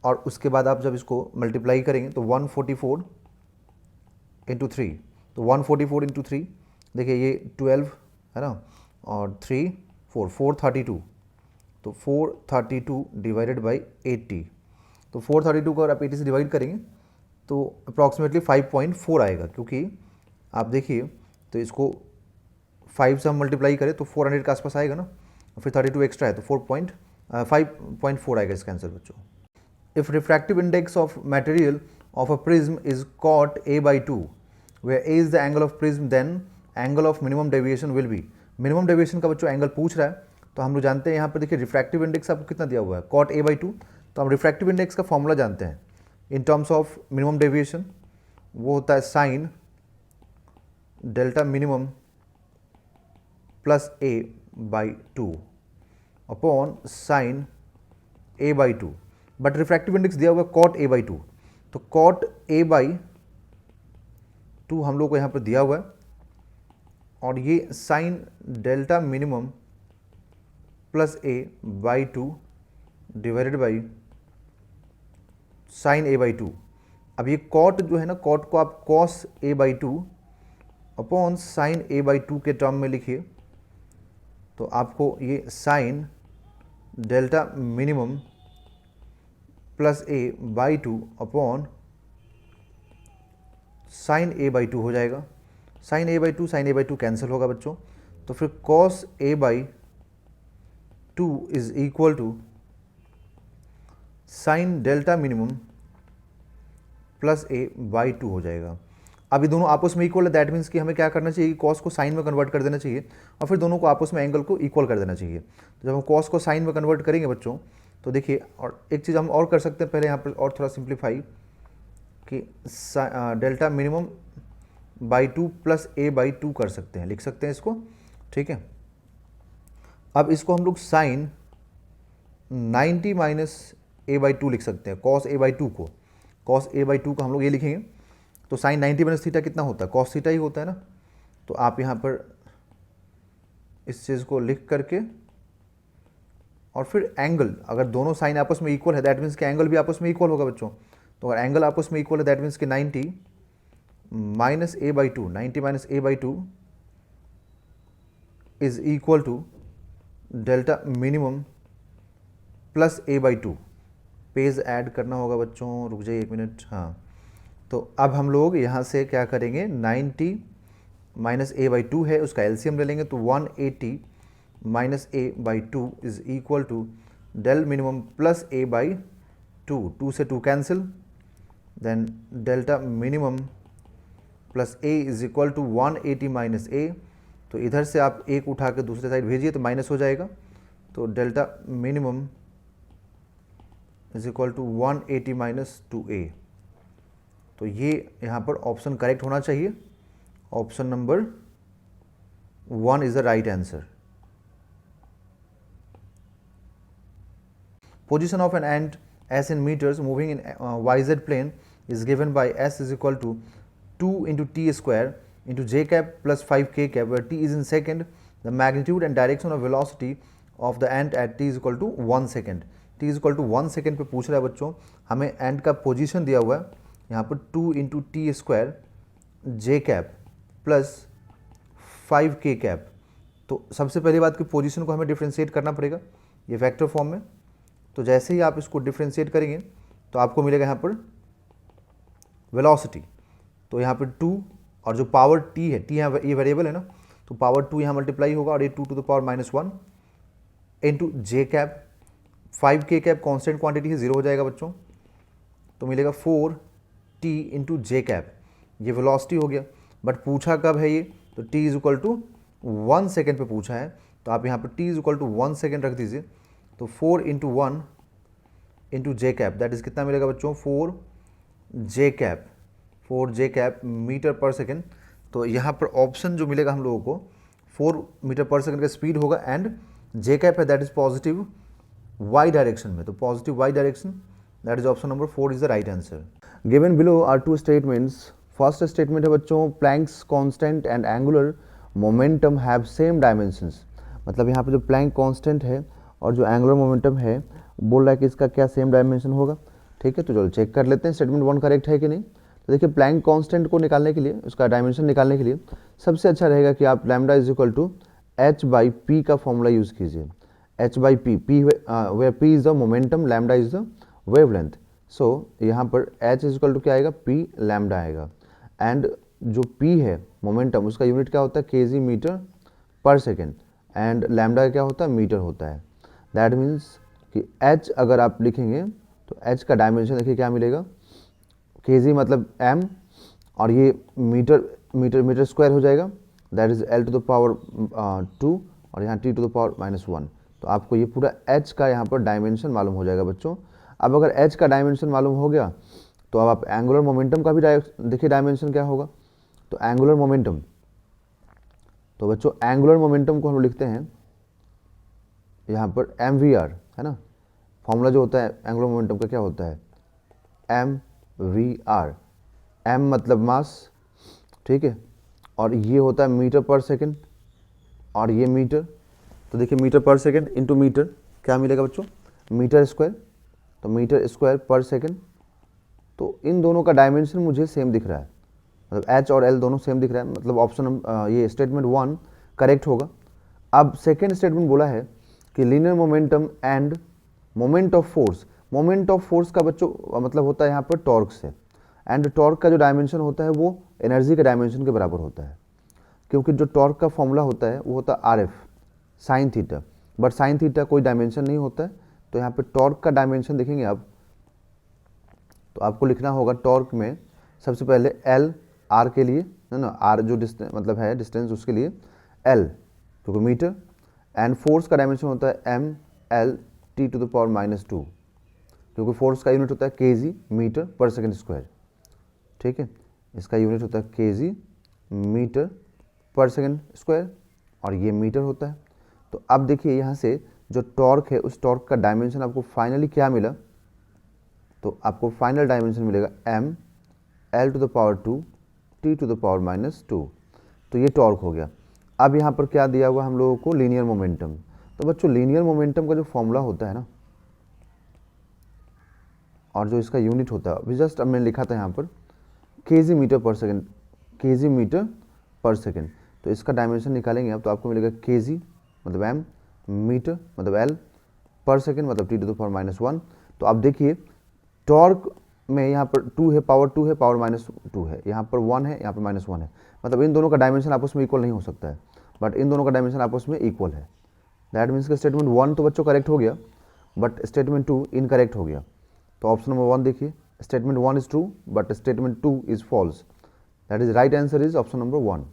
और उसके बाद आप जब इसको मल्टीप्लाई करेंगे तो 144 इंटू 3, तो 144 इंटू 3 देखिए ये 12 है ना, और 3 4 432, तो 432 डिवाइडेड बाई 80, तो 432 को अगर आप 80 से डिवाइड करेंगे तो अप्रॉक्सीमेटली 5.4 आएगा, क्योंकि आप देखिए तो इसको 5 से हम मल्टीप्लाई करें तो 400 के आसपास आएगा ना, और फिर 32 एक्स्ट्रा है तो 5.4 आएगा इसका आंसर बच्चों। If refractive index of material of a prism is cot a/2 where a is the angle of prism, then angle of minimum deviation will be, minimum deviation का बच्चों एंगल पूछ रहा है, तो हम लोग जानते हैं यहाँ पर देखिए रिफ्रैक्टिव इंडेक्स आपको कितना दिया हुआ है, कॉट a/2, तो हम रिफ्रैक्टिव इंडेक्स का फॉर्मूला जानते हैं in terms of minimum deviation, वो होता है sign delta minimum plus a/2 upon sine a/2, but refractive index दिया हुआ है कॉट a/2, तो कॉट a/2 हम लोग को यहाँ पर दिया हुआ है, और ये sign delta minimum plus a/2 divided by sine a/2। अब ये कॉट जो है ना, कॉट को आप cos a/2 upon sine a/2 के टर्म में लिखिए, तो आपको ये sign delta minimum plus a/2 upon sine a/2 हो जाएगा। साइन a/2 कैंसिल होगा बच्चों, तो फिर cos a/2 is equal to sine delta minimum plus a/2 हो जाएगा। अब ये दोनों आपस में इक्वल है, दैट मीन्स कि हमें क्या करना चाहिए, कॉस को साइन में कन्वर्ट कर देना चाहिए, और फिर दोनों को आपस में एंगल को इक्वल कर देना चाहिए। तो जब हम कॉस को साइन में कन्वर्ट करेंगे बच्चों, तो देखिए, और एक चीज़ हम और कर सकते हैं, पहले यहाँ पर और थोड़ा सिंप्लीफाई कि delta minimum by 2 plus a/2 कर सकते हैं, लिख सकते हैं इसको, ठीक है। अब इसको हम लोग साइन 90 माइनस a/2 लिख सकते हैं, कॉस a/2 को, कॉस a/2 को हम लोग ये लिखेंगे, तो साइन 90 माइनस थीटा कितना होता है, कॉस थीटा ही होता है ना। तो आप यहाँ पर इस चीज़ को लिख करके, और फिर एंगल, अगर दोनों साइन आपस में इक्वल है दैट मीन्स कि एंगल भी आपस में इक्वल होगा बच्चों। तो अगर एंगल आपस में इक्वल है दैट मीन्स कि 90 minus a/2, 90 minus a/2 is equal to delta minimum plus a/2। Page add करना होगा बच्चों, रुक जाइए 1 मिनट, हाँ। तो अब हम लोग यहाँ से क्या करेंगे, 90 माइनस a/2 है, उसका एलसीएम ले लेंगे, तो 180 minus a/2 is equal to del minimum plus a/2, 2 से 2 cancel, then delta minimum plus a is equal to 180 minus a, तो इधर से आप एक उठा के दूसरे साइड भेजिए तो माइनस हो जाएगा, तो delta minimum is equal to 180 minus 2a। तो ये यहाँ पर ऑप्शन करेक्ट होना चाहिए, option number 1 is the right answer. Position of an ant s in meters moving in yz plane is given by s is equal to 2 into t square into j cap plus 5k cap, where t is in second, the magnitude and direction of velocity of the ant at t is equal to 1 second। t is equal to 1 second पे पूछ रहा है बच्चों, हमें ant का position दिया हुआ है यहाँ पर 2 into t square j cap plus 5k cap। तो सबसे पहली बात कि पोजीशन को हमें डिफ्रेंशिएट करना पड़ेगा ये वेक्टर फॉर्म में, तो जैसे ही आप इसको डिफ्रेंशिएट करेंगे तो आपको मिलेगा यहाँ पर वेलोसिटी, तो यहाँ पर 2 और जो पावर t है, t यहाँ ये वेरिएबल है ना, तो पावर 2 यहाँ मल्टीप्लाई होगा, और ये 2 to the power -1 into J cap, 5k cap constant quantity है, 0 हो जाएगा बच्चों, तो मिलेगा 4t इंटू जे कैप, ये वेलोसिटी हो गया। बट पूछा कब है ये, तो t is equal to 1 second पे पूछा है, तो आप यहाँ पर t is equal to 1 second रख दीजिए, तो 4 into 1 into J cap, that is कितना मिलेगा बच्चों, 4 जे कैप मीटर पर सेकेंड, तो यहाँ पर ऑप्शन जो मिलेगा हम लोगों को 4 मीटर पर सेकंड का स्पीड होगा एंड जे कैप है that is positive Y direction में, तो positive Y direction that is option number 4 is the right answer. Given below are two statements. First statement है बच्चों Planck's constant and angular momentum have same dimensions. मतलब यहाँ पे जो Planck constant है और जो एंगुलर मोमेंटम है बोल रहा है कि इसका क्या सेम डायमेंशन होगा। ठीक है, तो चलो चेक कर लेते हैं स्टेटमेंट 1 करेक्ट है कि नहीं। तो देखिए प्लैंक कांस्टेंट को निकालने के लिए, उसका डायमेंशन निकालने के लिए सबसे अच्छा रहेगा कि आप lambda is equal to H by P का फॉर्मूला यूज़ कीजिए। H by P where P is the momentum, lambda is the wavelength. So यहाँ पर एच इज इक्वल टू क्या आएगा, पी लैम्डा आएगा। एंड जो पी है मोमेंटम उसका यूनिट क्या होता है, केजी मीटर पर सेकेंड, एंड लैम्डा क्या होता है, मीटर होता है। दैट मीन्स कि एच अगर आप लिखेंगे तो एच का डायमेंशन देखिए क्या मिलेगा, केजी मतलब एम, और ये मीटर स्क्वायर हो जाएगा, that is L to the power 2 और यहाँ टी टू द पावर -1। तो आपको ये पूरा एच का यहाँ पर डायमेंशन मालूम हो जाएगा बच्चों। अब अगर एच का डायमेंशन मालूम हो गया तो अब आप एंगुलर मोमेंटम का भी देखिए डायमेंशन क्या होगा। तो एंगुलर मोमेंटम, तो बच्चों एंगुलर मोमेंटम को हम लिखते हैं यहाँ पर एम वी आर, है ना। फॉर्मूला जो होता है एंगुलर मोमेंटम का क्या होता है, एम वी आर। एम मतलब मास, ठीक है, और ये होता है मीटर पर सेकेंड और ये मीटर। तो देखिए मीटर पर सेकेंड इंटू मीटर क्या मिलेगा बच्चों, मीटर स्क्वायर। तो मीटर स्क्वायर पर सेकेंड, तो इन दोनों का डायमेंशन मुझे सेम दिख रहा है, मतलब एच और एल दोनों सेम दिख रहा है, मतलब ऑप्शन ये स्टेटमेंट 1 करेक्ट होगा। अब सेकेंड स्टेटमेंट बोला है कि linear momentum end moment of force. Moment of force का बच्चों मतलब होता है यहाँ पर टॉर्क से, एंड टॉर्क का जो डायमेंशन होता है वो एनर्जी के डायमेंशन के बराबर होता है, क्योंकि जो टॉर्क का फॉर्मूला होता है वो होता है R F sine theta, but sine theta कोई डायमेंशन नहीं होता है। तो यहाँ पे टॉर्क का डायमेंशन देखेंगे आप, तो आपको लिखना होगा टॉर्क में सबसे पहले एल आर के लिए, है ना, आर जो डिस्टेंस मतलब है डिस्टेंस उसके लिए एल क्योंकि मीटर, एंड फोर्स का डायमेंशन होता है M L T to the power -2, क्योंकि फोर्स का यूनिट होता है केजी मीटर पर सेकेंड स्क्वायर। ठीक है, इसका यूनिट होता है केजी मीटर पर सेकेंड स्क्वायर और ये मीटर होता है। तो अब देखिए यहाँ से जो टॉर्क है उस टॉर्क का डायमेंशन आपको फाइनली क्या मिला, तो आपको फाइनल डायमेंशन मिलेगा M L to the power 2 T to the power -2। तो ये टॉर्क हो गया। अब यहाँ पर क्या दिया हुआ हम लोगों को, लीनियर मोमेंटम। तो बच्चों लीनियर मोमेंटम का जो फॉर्मूला होता है ना, और जो इसका यूनिट होता है अभी जस्ट अब मैंने लिखा था यहाँ पर केजी मीटर पर सेकेंड, केजी मीटर पर सेकेंड। तो इसका डायमेंशन निकालेंगे आप तो आपको मिलेगा केजी मतलब एम, मीटर मतलब एल, पर सेकेंड मतलब टी टू द पावर -1। तो आप देखिए टॉर्क में यहाँ पर 2 है, पावर 2 है, पावर -2 है, यहाँ पर 1 है, यहाँ पर -1 है, मतलब इन दोनों का डायमेंशन आपस में इक्वल नहीं हो सकता है, बट इन दोनों का डायमेंशन आपस में इक्वल है। दैट मीन्स का स्टेटमेंट 1 तो बच्चों करेक्ट हो गया, बट स्टेटमेंट 2 इनकरेक्ट हो गया। तो ऑप्शन नंबर 1 देखिए, statement 1 is true but statement 2 is false. That is right answer is option number 1।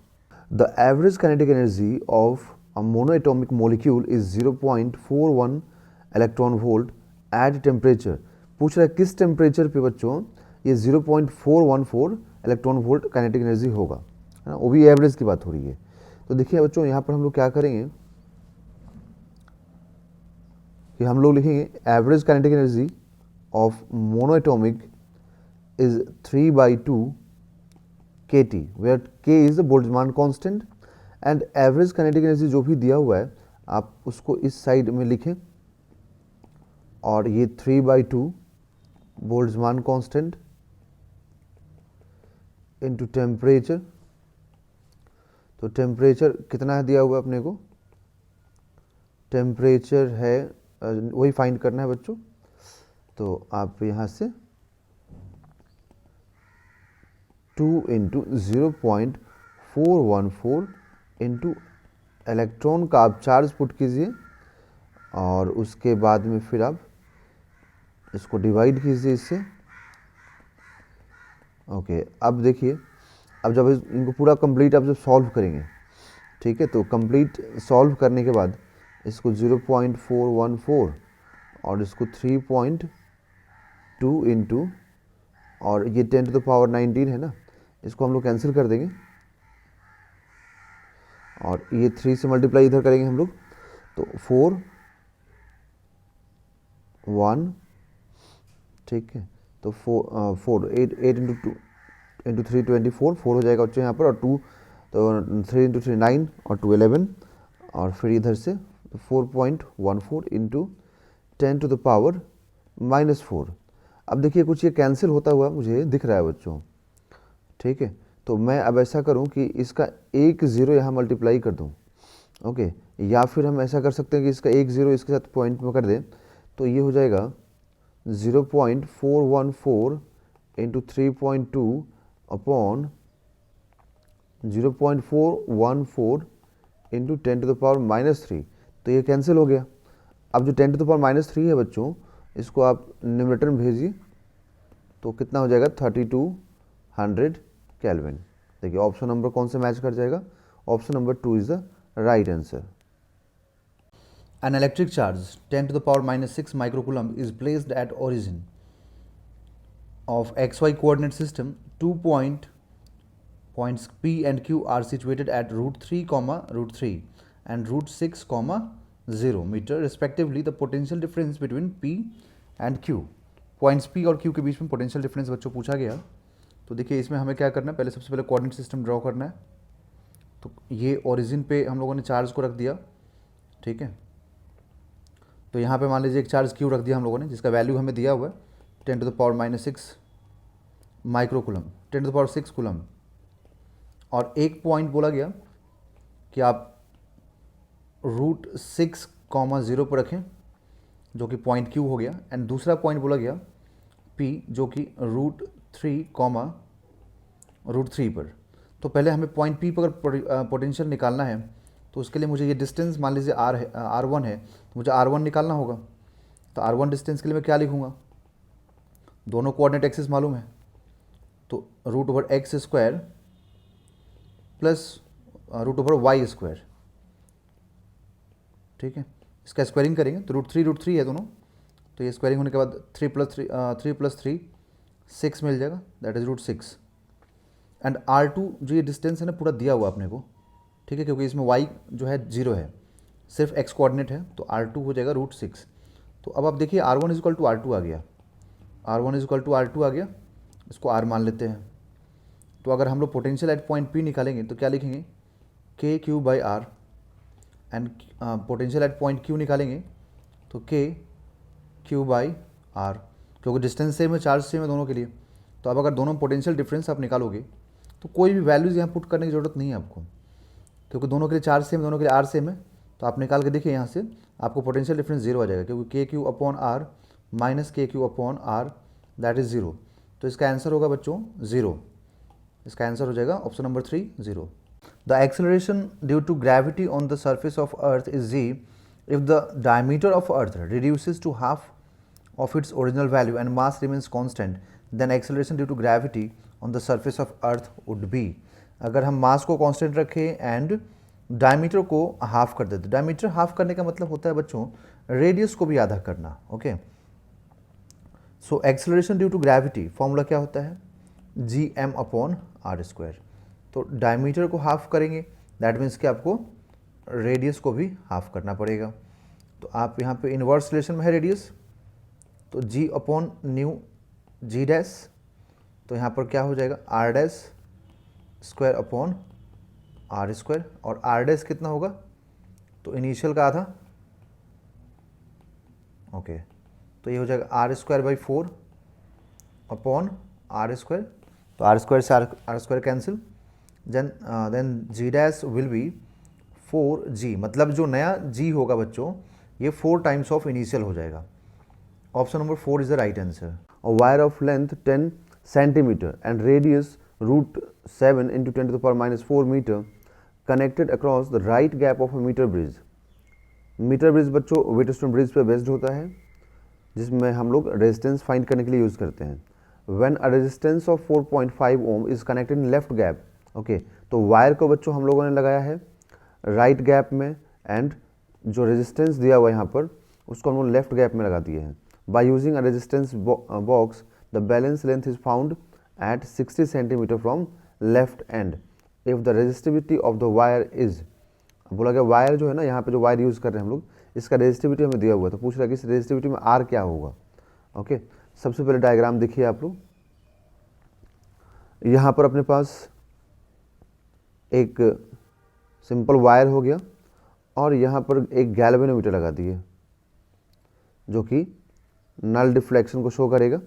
The average kinetic energy of a monoatomic molecule is 0.41 electron volt at temperature. पूछ रहा है किस temperature पे बच्चों ये 0.414 इलेक्ट्रॉन वोल्ट काइनेटिक एनर्जी होगा, है ना, वो भी एवरेज की बात हो रही है। तो देखिए बच्चों यहाँ पर हम लोग क्या करेंगे कि हम लोग लिखेंगे average kinetic energy of monoatomic is 3/2 kT, where K is the Boltzmann constant, and average kinetic energy जो भी दिया हुआ है आप उसको इस साइड में लिखें, और ये 3/2 बोल्ट्जमान कांस्टेंट इनटू टेम्परेचर। तो टेम्परेचर कितना है दिया हुआ है अपने को, टेम्परेचर है वही फाइंड करना है बच्चों। तो आप यहाँ से 2 इंटू 0.414 इंटू इलेक्ट्रॉन का आप चार्ज पुट कीजिए, और उसके बाद में फिर आप इसको डिवाइड कीजिए इससे। ओके, अब देखिए अब जब इनको पूरा कंप्लीट आप जब सॉल्व करेंगे, ठीक है, तो कंप्लीट सॉल्व करने के बाद इसको 0.414 और इसको 3.2 इंटू, और ये 10 टू द पावर 19 है ना, इसको हम लोग कैंसिल कर देंगे, और ये 3 से मल्टीप्लाई इधर करेंगे हम लोग, तो 4 1, ठीक है। तो 4 8 इंटू 2 इंटू 3 24, 4 हो जाएगा बच्चों यहाँ पर, और 2 तो 3 इंटू 3 9 और 2 11, और फिर इधर से 4.14 इंटू 10 टू द पावर -4। अब देखिए कुछ ये कैंसिल होता हुआ मुझे दिख रहा है बच्चों, ठीक है। तो मैं अब ऐसा करूं कि इसका एक ज़ीरो यहाँ मल्टीप्लाई कर दूं, ओके। या फिर हम ऐसा कर सकते हैं कि इसका एक ज़ीरो इसके साथ पॉइंट में कर दें, तो ये हो जाएगा 0.414 into 3.2 upon 0.414 into 10 to the power -3। तो ये कैंसिल हो गया। अब जो 10 टू द पावर -3 है बच्चों, इसको आप न्यूमरेटर में भेजिए, तो कितना हो जाएगा 3200 केल्विन। देखिए ऑप्शन नंबर कौन से मैच कर जाएगा, option number 2 is the right answer. An electric charge 10 to the power -6 microcoulomb is placed at origin of xy coordinate system. 2 points P and Q are situated at √3, √3 and √6, 0 meter respectively. The potential difference between P and Q. Points P और Q के बीच में potential difference बच्चों पूछा गया। तो देखिए इसमें हमें क्या करना है, पहले सबसे पहले कोऑर्डिनेट सिस्टम ड्रॉ करना है। तो ये ओरिजिन पे हम लोगों ने चार्ज को रख दिया, ठीक है। तो यहाँ पे मान लीजिए एक चार्ज Q रख दिया हम लोगों ने, जिसका वैल्यू हमें दिया हुआ है 10 to the power -6 microcoulomb, 10 to the power 6 coulomb. और एक पॉइंट बोला गया कि आप √6, 0 पर रखें, जो कि पॉइंट Q हो गया। एंड दूसरा पॉइंट बोला गया P, जो कि √3, √3 पर। तो पहले हमें पॉइंट P पर पोटेंशियल निकालना है, तो उसके लिए मुझे ये डिस्टेंस मान लीजिए R1 है, तो मुझे R1 निकालना होगा। तो R1 डिस्टेंस के लिए मैं क्या लिखूँगा, दोनों कोऑर्डिनेट एक्सिस मालूम है, तो √x² प्लस √y², ठीक है। इसका स्क्वायरिंग करेंगे तो √3 है दोनों, तो ये स्क्वायरिंग होने के बाद 3 + 3 6 मिल जाएगा, दैट इज √6। एंड R2 जो ये डिस्टेंस है ना पूरा दिया हुआ अपने को, ठीक है, क्योंकि इसमें y जो है 0 है, सिर्फ x कोऑर्डिनेट है, तो R2 हो जाएगा √6। तो अब आप देखिए R1 = R2 आ गया, R1 = R2 आ गया, इसको R मान लेते हैं। तो अगर हम लोग पोटेंशियल एट पॉइंट P निकालेंगे तो क्या लिखेंगे, KQ/R। And potential at point Q निकालेंगे तो KQ/R, क्योंकि डिस्टेंस सेम है, चार्ज सेम है दोनों के लिए। तो अब अगर दोनों पोटेंशियल डिफरेंस आप निकालोगे तो कोई भी वैल्यूज़ यहाँ पुट करने की ज़रूरत नहीं है आपको, क्योंकि दोनों के लिए चार्ज सेम, दोनों के लिए R सेम है। तो आप निकाल के देखिए यहाँ से आपको पोटेंशियल डिफरेंस 0 आ जाएगा, क्योंकि KQ/R minus KQ/R that is 0। तो इसका आंसर होगा बच्चों 0। इसका आंसर हो जाएगा option number 3, 0। The acceleration due to gravity on the surface of Earth is g if the diameter of Earth reduces to half of its original value and mass remains constant, then acceleration due to gravity on the surface of Earth would be। अगर हम मास को constant रखें and diameter को half कर देते, diameter half करने का मतलब होता है बच्चों रेडियस को भी आधा करना, okay. So acceleration due to gravity formula क्या होता है, Gm/r²। तो डायमीटर को हाफ करेंगे, दैट मीन्स कि आपको रेडियस को भी हाफ करना पड़ेगा। तो आप यहाँ पे इन्वर्स रिलेशन में है रेडियस, तो G/μ G', तो यहाँ पर क्या हो जाएगा R'²/r²। और R' कितना होगा, तो इनिशियल का आधा, ओके। तो ये हो जाएगा R²/4 अपॉन R²। तो R² से R² cancel, then G' will be 4G, मतलब जो नया G होगा बच्चों ये 4 टाइम्स ऑफ इनिशियल हो जाएगा। Option number 4 is the right answer. A wire of length 10 centimeter and radius √7 into 10 to the power -4 meter connected across the right gap of a meter bridge। Metre bridge बच्चों Wheatstone bridge पे based होता है, जिसमें हम लोग resistance find करने के लिए यूज़ करते हैं। When a resistance of 4.5 ohm is connected in left gap, okay. तो वायर को बच्चों हम लोगों ने लगाया है राइट गैप में, एंड जो रेजिस्टेंस दिया हुआ है यहाँ पर उसको हम लोग लेफ्ट गैप में लगा दिए हैं। By using a resistance box the balance length is found at 60 centimetre from left and if the resistivity of the wire is बोला गया वायर जो है ना, यहाँ पे जो वायर यूज़ कर रहे हैं हम लोग, इसका रेजिस्टिविटी हमें दिया हुआ है, तो पूछ रहा है कि इस रेजिस्टिविटी में आर क्या होगा। ओके, सबसे पहले डायग्राम देखिए आप लोग, यहाँ पर अपने पास एक सिंपल वायर हो गया और यहाँ पर एक गैल्वेनोमीटर लगा दिए जो कि नल डिफ्लेक्शन को शो करेगा।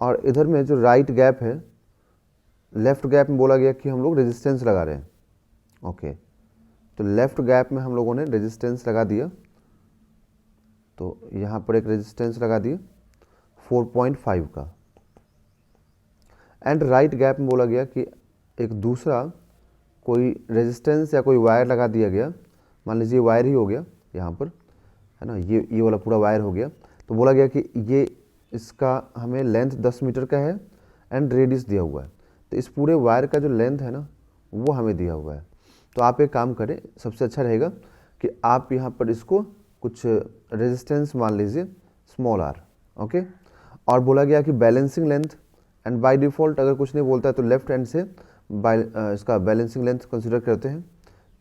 और इधर में जो राइट गैप है, लेफ्ट गैप में बोला गया कि हम लोग रेजिस्टेंस लगा रहे हैं। ओके, तो लेफ्ट गैप में हम लोगों ने रेजिस्टेंस लगा दिया, तो यहाँ पर एक रेजिस्टेंस लगा दिए 4.5 का। एंड राइट गैप में बोला गया कि एक दूसरा कोई रेजिस्टेंस या कोई वायर लगा दिया गया, मान लीजिए वायर ही हो गया यहाँ पर, है ना, ये वाला पूरा वायर हो गया। तो बोला गया कि ये इसका हमें लेंथ 10 मीटर का है एंड रेडियस दिया हुआ है, तो इस पूरे वायर का जो लेंथ है ना वो हमें दिया हुआ है। तो आप एक काम करें, सबसे अच्छा रहेगा कि आप यहाँ पर इसको कुछ रेजिस्टेंस मान लीजिए स्मॉल आर। ओके, और बोला गया कि balancing length, and by default अगर कुछ नहीं बोलता है तो लेफ्ट हैंड से इसका बैलेंसिंग लेंथ कंसिडर करते हैं।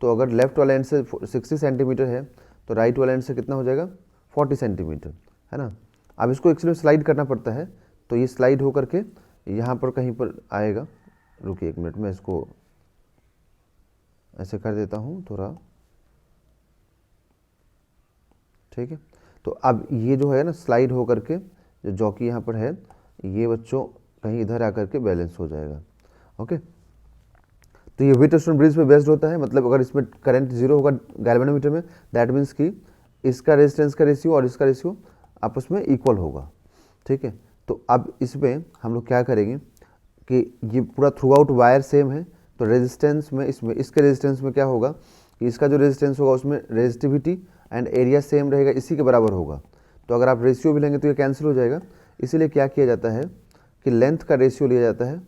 तो अगर लेफ्ट वाला एंड से 60 सेंटीमीटर है तो राइट वाला एंड से कितना हो जाएगा 40 सेंटीमीटर, है ना। अब इसको एक्चुअली स्लाइड करना पड़ता है, तो ये स्लाइड होकर के यहाँ पर कहीं पर आएगा। रुकिए 1 मिनट में इसको ऐसे कर देता हूँ थोड़ा, ठीक है। तो अब ये जो है ना स्लाइड होकर के जो जॉकी यहाँ पर है, ये बच्चों कहीं इधर आकर के बैलेंस हो जाएगा। ओके, तो ये व्हीटस्टोन ब्रिज पे बेस्ड होता है, मतलब अगर इसमें करंट 0 होगा गैल्वेनोमीटर में, दैट मीन्स कि इसका रेजिस्टेंस का रेशियो और इसका रेशियो आपस में इक्वल होगा, ठीक है। तो अब इसमें हम लोग क्या करेंगे कि ये पूरा थ्रू आउट वायर सेम है, तो रेजिस्टेंस में इसमें इसके रेजिस्टेंस में क्या होगा कि इसका जो रेजिस्टेंस होगा उसमें रेजिस्टिविटी एंड एरिया सेम रहेगा, इसी के बराबर होगा। तो अगर आप रेशियो भी लेंगे तो ये कैंसिल हो जाएगा, इसीलिए क्या किया जाता है कि लेंथ का रेशियो लिया जाता है,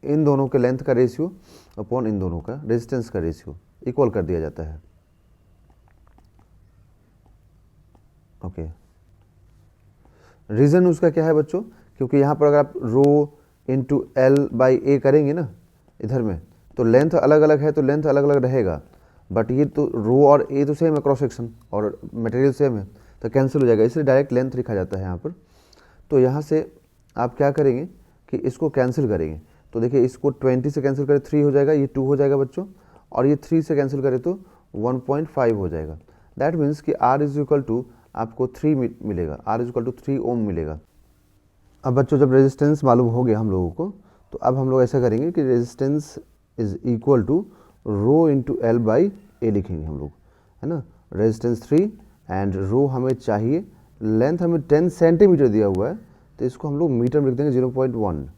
इन दोनों के लेंथ का रेशियो अपॉन इन दोनों का रेजिस्टेंस का रेशियो इक्वल कर दिया जाता है। ओके, रीज़न उसका क्या है बच्चों, क्योंकि यहाँ पर अगर आप रो इंटू एल बाई ए करेंगे ना इधर में, तो लेंथ अलग अलग है तो लेंथ अलग अलग रहेगा, बट ये तो रो और ए तो सेम है क्रॉस सेक्शन और मटेरियल सेम है, तो कैंसिल हो जाएगा, इसलिए डायरेक्ट लेंथ लिखा जाता है यहाँ पर। तो यहाँ से आप क्या करेंगे कि इसको कैंसिल करेंगे, तो देखिए इसको 20 से कैंसिल करें 3 हो जाएगा, ये 2 हो जाएगा बच्चों, और ये 3 से कैंसिल करें तो 1.5 हो जाएगा। दैट मीन्स कि R इज इक्वल टू आपको 3 मिलेगा, R इज इक्वल टू 3 ओम मिलेगा। अब बच्चों जब रेजिस्टेंस मालूम हो गया हम लोगों को, तो अब हम लोग ऐसा करेंगे कि resistance is equal to rho into L by A लिखेंगे हम लोग, है ना। रेजिस्टेंस 3 एंड रो हमें चाहिए, लेंथ हमें 10 सेंटीमीटर दिया हुआ है, तो इसको हम लोग मीटर में लिख देंगे 0.1।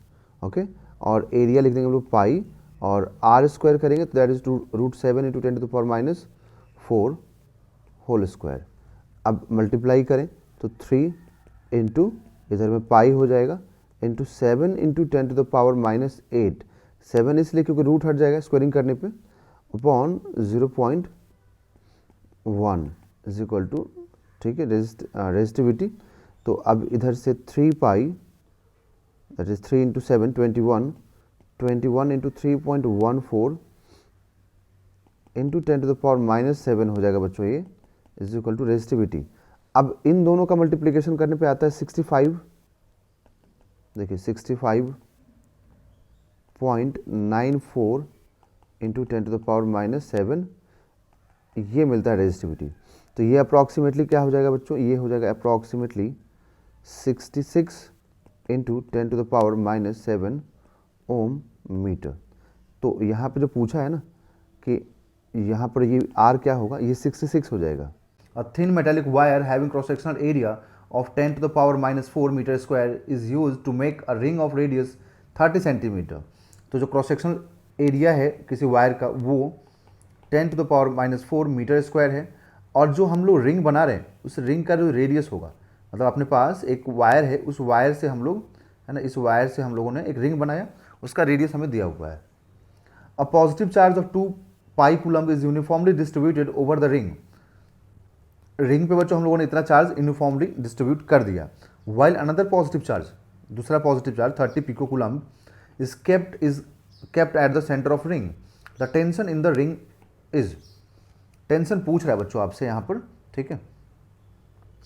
ओके, और एरिया लिख देंगे हम लोग पाई, और आर स्क्वायर करेंगे तो that is √7 into 10 to the power -4 whole square. अब मल्टीप्लाई करें तो 3 इंटू इधर में पाई हो जाएगा into 7 into 10 to the power -8, 7 इसलिए क्योंकि रूट हट जाएगा स्क्वायरिंग करने पे, अपॉन 0.1 इज इक्वल टू, ठीक है, रेजिस्टिविटी। तो अब इधर से 3 पाई that is 3 into 7 21 into 3.14 into 10 to the power -7 हो जाएगा बच्चों, ये इज इक्वल टू रेजिस्टिविटी। अब इन दोनों का मल्टीप्लिकेशन करने पे आता है 65, देखिए 65.94 इंटू 10 टू द पावर -7, ये मिलता है रेजिस्टिविटी। तो ये अप्रॉक्सीमेटली क्या हो जाएगा बच्चों, ये हो जाएगा approximately 66 into 10 to the power -7 ohm metre. तो यहाँ पे जो पूछा है ना कि यहाँ पर ये R क्या होगा, ये 66 हो जाएगा। A thin metallic wire having cross-sectional area of 10 to the power -4 meter square is used to make a ring of radius 30 centimetre. तो जो क्रॉस सेक्शनल एरिया है किसी वायर का वो 10 to the power -4 metre square है, और जो हम लोग रिंग बना रहे हैं उस रिंग का जो रेडियस होगा, मतलब अपने पास एक वायर है, उस वायर से हम लोग, है ना, इस वायर से हम लोगों ने एक रिंग बनाया, उसका रेडियस हमें दिया हुआ है। A positive charge of 2 pi coulomb is uniformly distributed over the ring. Ring पे बच्चों हम लोगों ने इतना चार्ज यूनिफॉर्मली डिस्ट्रीब्यूट कर दिया। वाइल अनदर पॉजिटिव चार्ज, दूसरा positive charge 30 pico coulomb is kept at the centre of ring. The tension in the ring is, tension पूछ रहा है बच्चों आपसे यहाँ पर, ठीक है।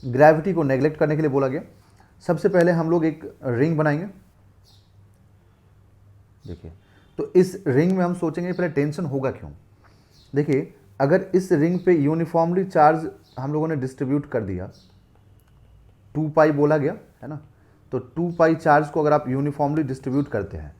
ग्रेविटी को नेग्लेक्ट करने के लिए बोला गया। सबसे पहले हम लोग एक रिंग बनाएंगे, देखिए। तो इस रिंग में हम सोचेंगे पहले टेंशन होगा क्यों। देखिए, अगर इस रिंग पे यूनिफॉर्मली चार्ज हम लोगों ने डिस्ट्रीब्यूट कर दिया, 2 पाई बोला गया है ना, तो 2 पाई चार्ज को अगर आप यूनिफॉर्मली डिस्ट्रीब्यूट करते हैं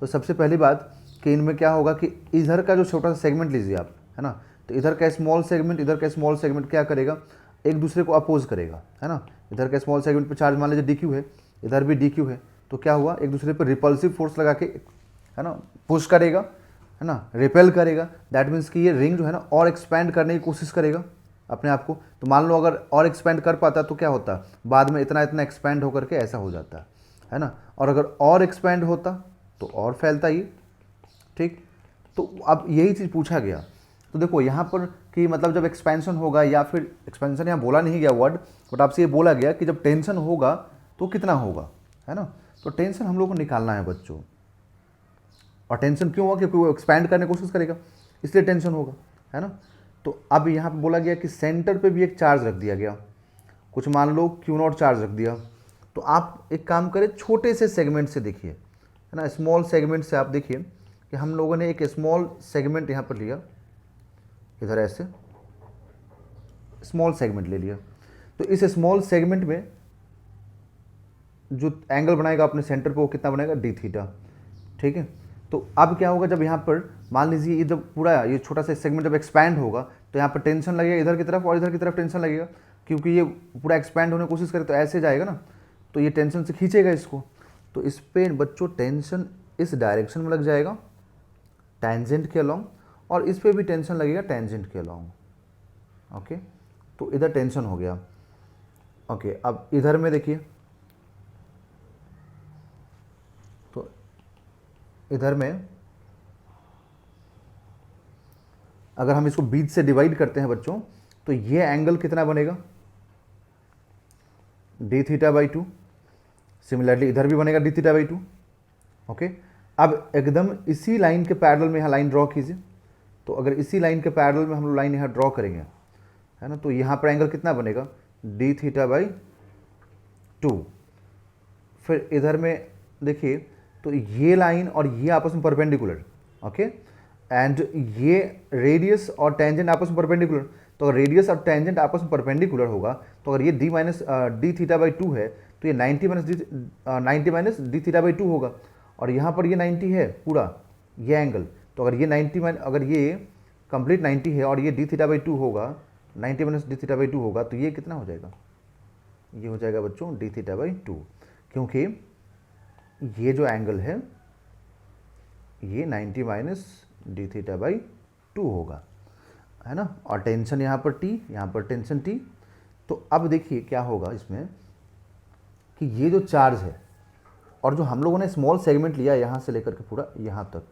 तो सबसे पहली बात कि इनमें क्या होगा कि इधर का जो छोटा सा सेगमेंट लीजिए आप, है ना, तो इधर का स्मॉल सेगमेंट, इधर का स्मॉल सेगमेंट क्या करेगा, एक दूसरे को अपोज करेगा, है ना। इधर का स्मॉल सेगमेंट पे चार्ज मान लीजिए DQ है, इधर भी DQ है, तो क्या हुआ, एक दूसरे पर रिपल्सिव फोर्स लगा के, है ना, पुश करेगा, है ना, रिपेल करेगा। दैट मीन्स कि ये रिंग जो है ना और एक्सपैंड करने की कोशिश करेगा अपने आप को। तो मान लो अगर और एक्सपैंड कर पाता तो क्या होता, बाद में इतना इतना एक्सपैंड होकर के ऐसा हो जाता है ना। और अगर और एक्सपैंड होता तो और फैलता ही, ठीक। तो अब यही चीज़ पूछा गया। तो देखो यहाँ पर कि मतलब जब एक्सपेंशन होगा, या फिर एक्सपेंशन यहाँ बोला नहीं गया वर्ड, बट आपसे ये बोला गया कि जब टेंशन होगा तो कितना होगा, है ना। तो टेंशन हम लोग को निकालना है बच्चों। और टेंशन क्यों होगा, क्योंकि वो एक्सपैंड करने की कोशिश करेगा, इसलिए टेंशन होगा, है ना। तो अब यहाँ पे बोला गया कि सेंटर पे भी एक चार्ज रख दिया गया, कुछ मान लो Q0 चार्ज रख दिया। तो आप एक काम करें, छोटे से सेगमेंट से देखिए, है ना, स्मॉल सेगमेंट से आप देखिए कि हम लोगों ने एक स्मॉल सेगमेंट यहाँ पर लिया, इधर ऐसे स्मॉल सेगमेंट ले लिया। तो इस स्मॉल सेगमेंट में जो एंगल बनाएगा अपने सेंटर पे वो कितना बनेगा, d थीटा, ठीक है। तो अब क्या होगा, जब यहाँ पर मान लीजिए ये जब पूरा ये छोटा सा सेगमेंट जब एक्सपैंड होगा तो यहाँ पर टेंशन लगेगा इधर की तरफ, और इधर की तरफ टेंशन लगेगा, क्योंकि ये पूरा एक्सपैंड होने की कोशिश करे तो ऐसे जाएगा ना, तो ये टेंशन से खींचेगा इसको। तो इस पर बच्चों टेंशन इस डायरेक्शन में लग जाएगा टेंजेंट के अलॉन्ग, और इस पर भी टेंशन लगेगा टेंजेंट के अलॉन्ग। ओके, तो इधर टेंशन हो गया। ओके, अब इधर में देखिए, तो इधर में अगर हम इसको बीच से डिवाइड करते हैं बच्चों, तो ये एंगल कितना बनेगा, d थीटा बाई 2। सिमिलरली इधर भी बनेगा d थीटा बाई 2। ओके, अब एकदम इसी लाइन के पैरेलल में यहाँ लाइन ड्रॉ कीजिए। तो अगर इसी लाइन के पैरेलल में हम लोग लाइन यहाँ ड्रॉ करेंगे, है ना, तो यहाँ पर एंगल कितना बनेगा, d थीटा बाई 2। फिर इधर में देखिए, तो ये लाइन और ये आपस में परपेंडिकुलर, ओके, एंड ये रेडियस और टेंजेंट आपस में परपेंडिकुलर। तो अगर रेडियस और टेंजेंट आपस में परपेंडिकुलर होगा, तो अगर ये d थीटा बाई 2 है तो ये 90 माइनस d थीटा बाई 2 होगा। और यहाँ पर ये 90 है पूरा ये एंगल, तो अगर ये 90 अगर ये कंप्लीट 90 है और ये d थीटा बाई 2 होगा, 90 माइनस d थीटा बाई 2 होगा, तो ये कितना हो जाएगा, ये हो जाएगा बच्चों d थीटा बाई 2, क्योंकि ये जो एंगल है ये 90 माइनस d थीटा बाई 2 होगा, है ना। और टेंशन यहाँ पर t, यहाँ पर टेंशन t। तो अब देखिए क्या होगा इसमें कि ये जो चार्ज है और जो हम लोगों ने स्मॉल सेगमेंट लिया यहाँ से लेकर के पूरा यहाँ तक,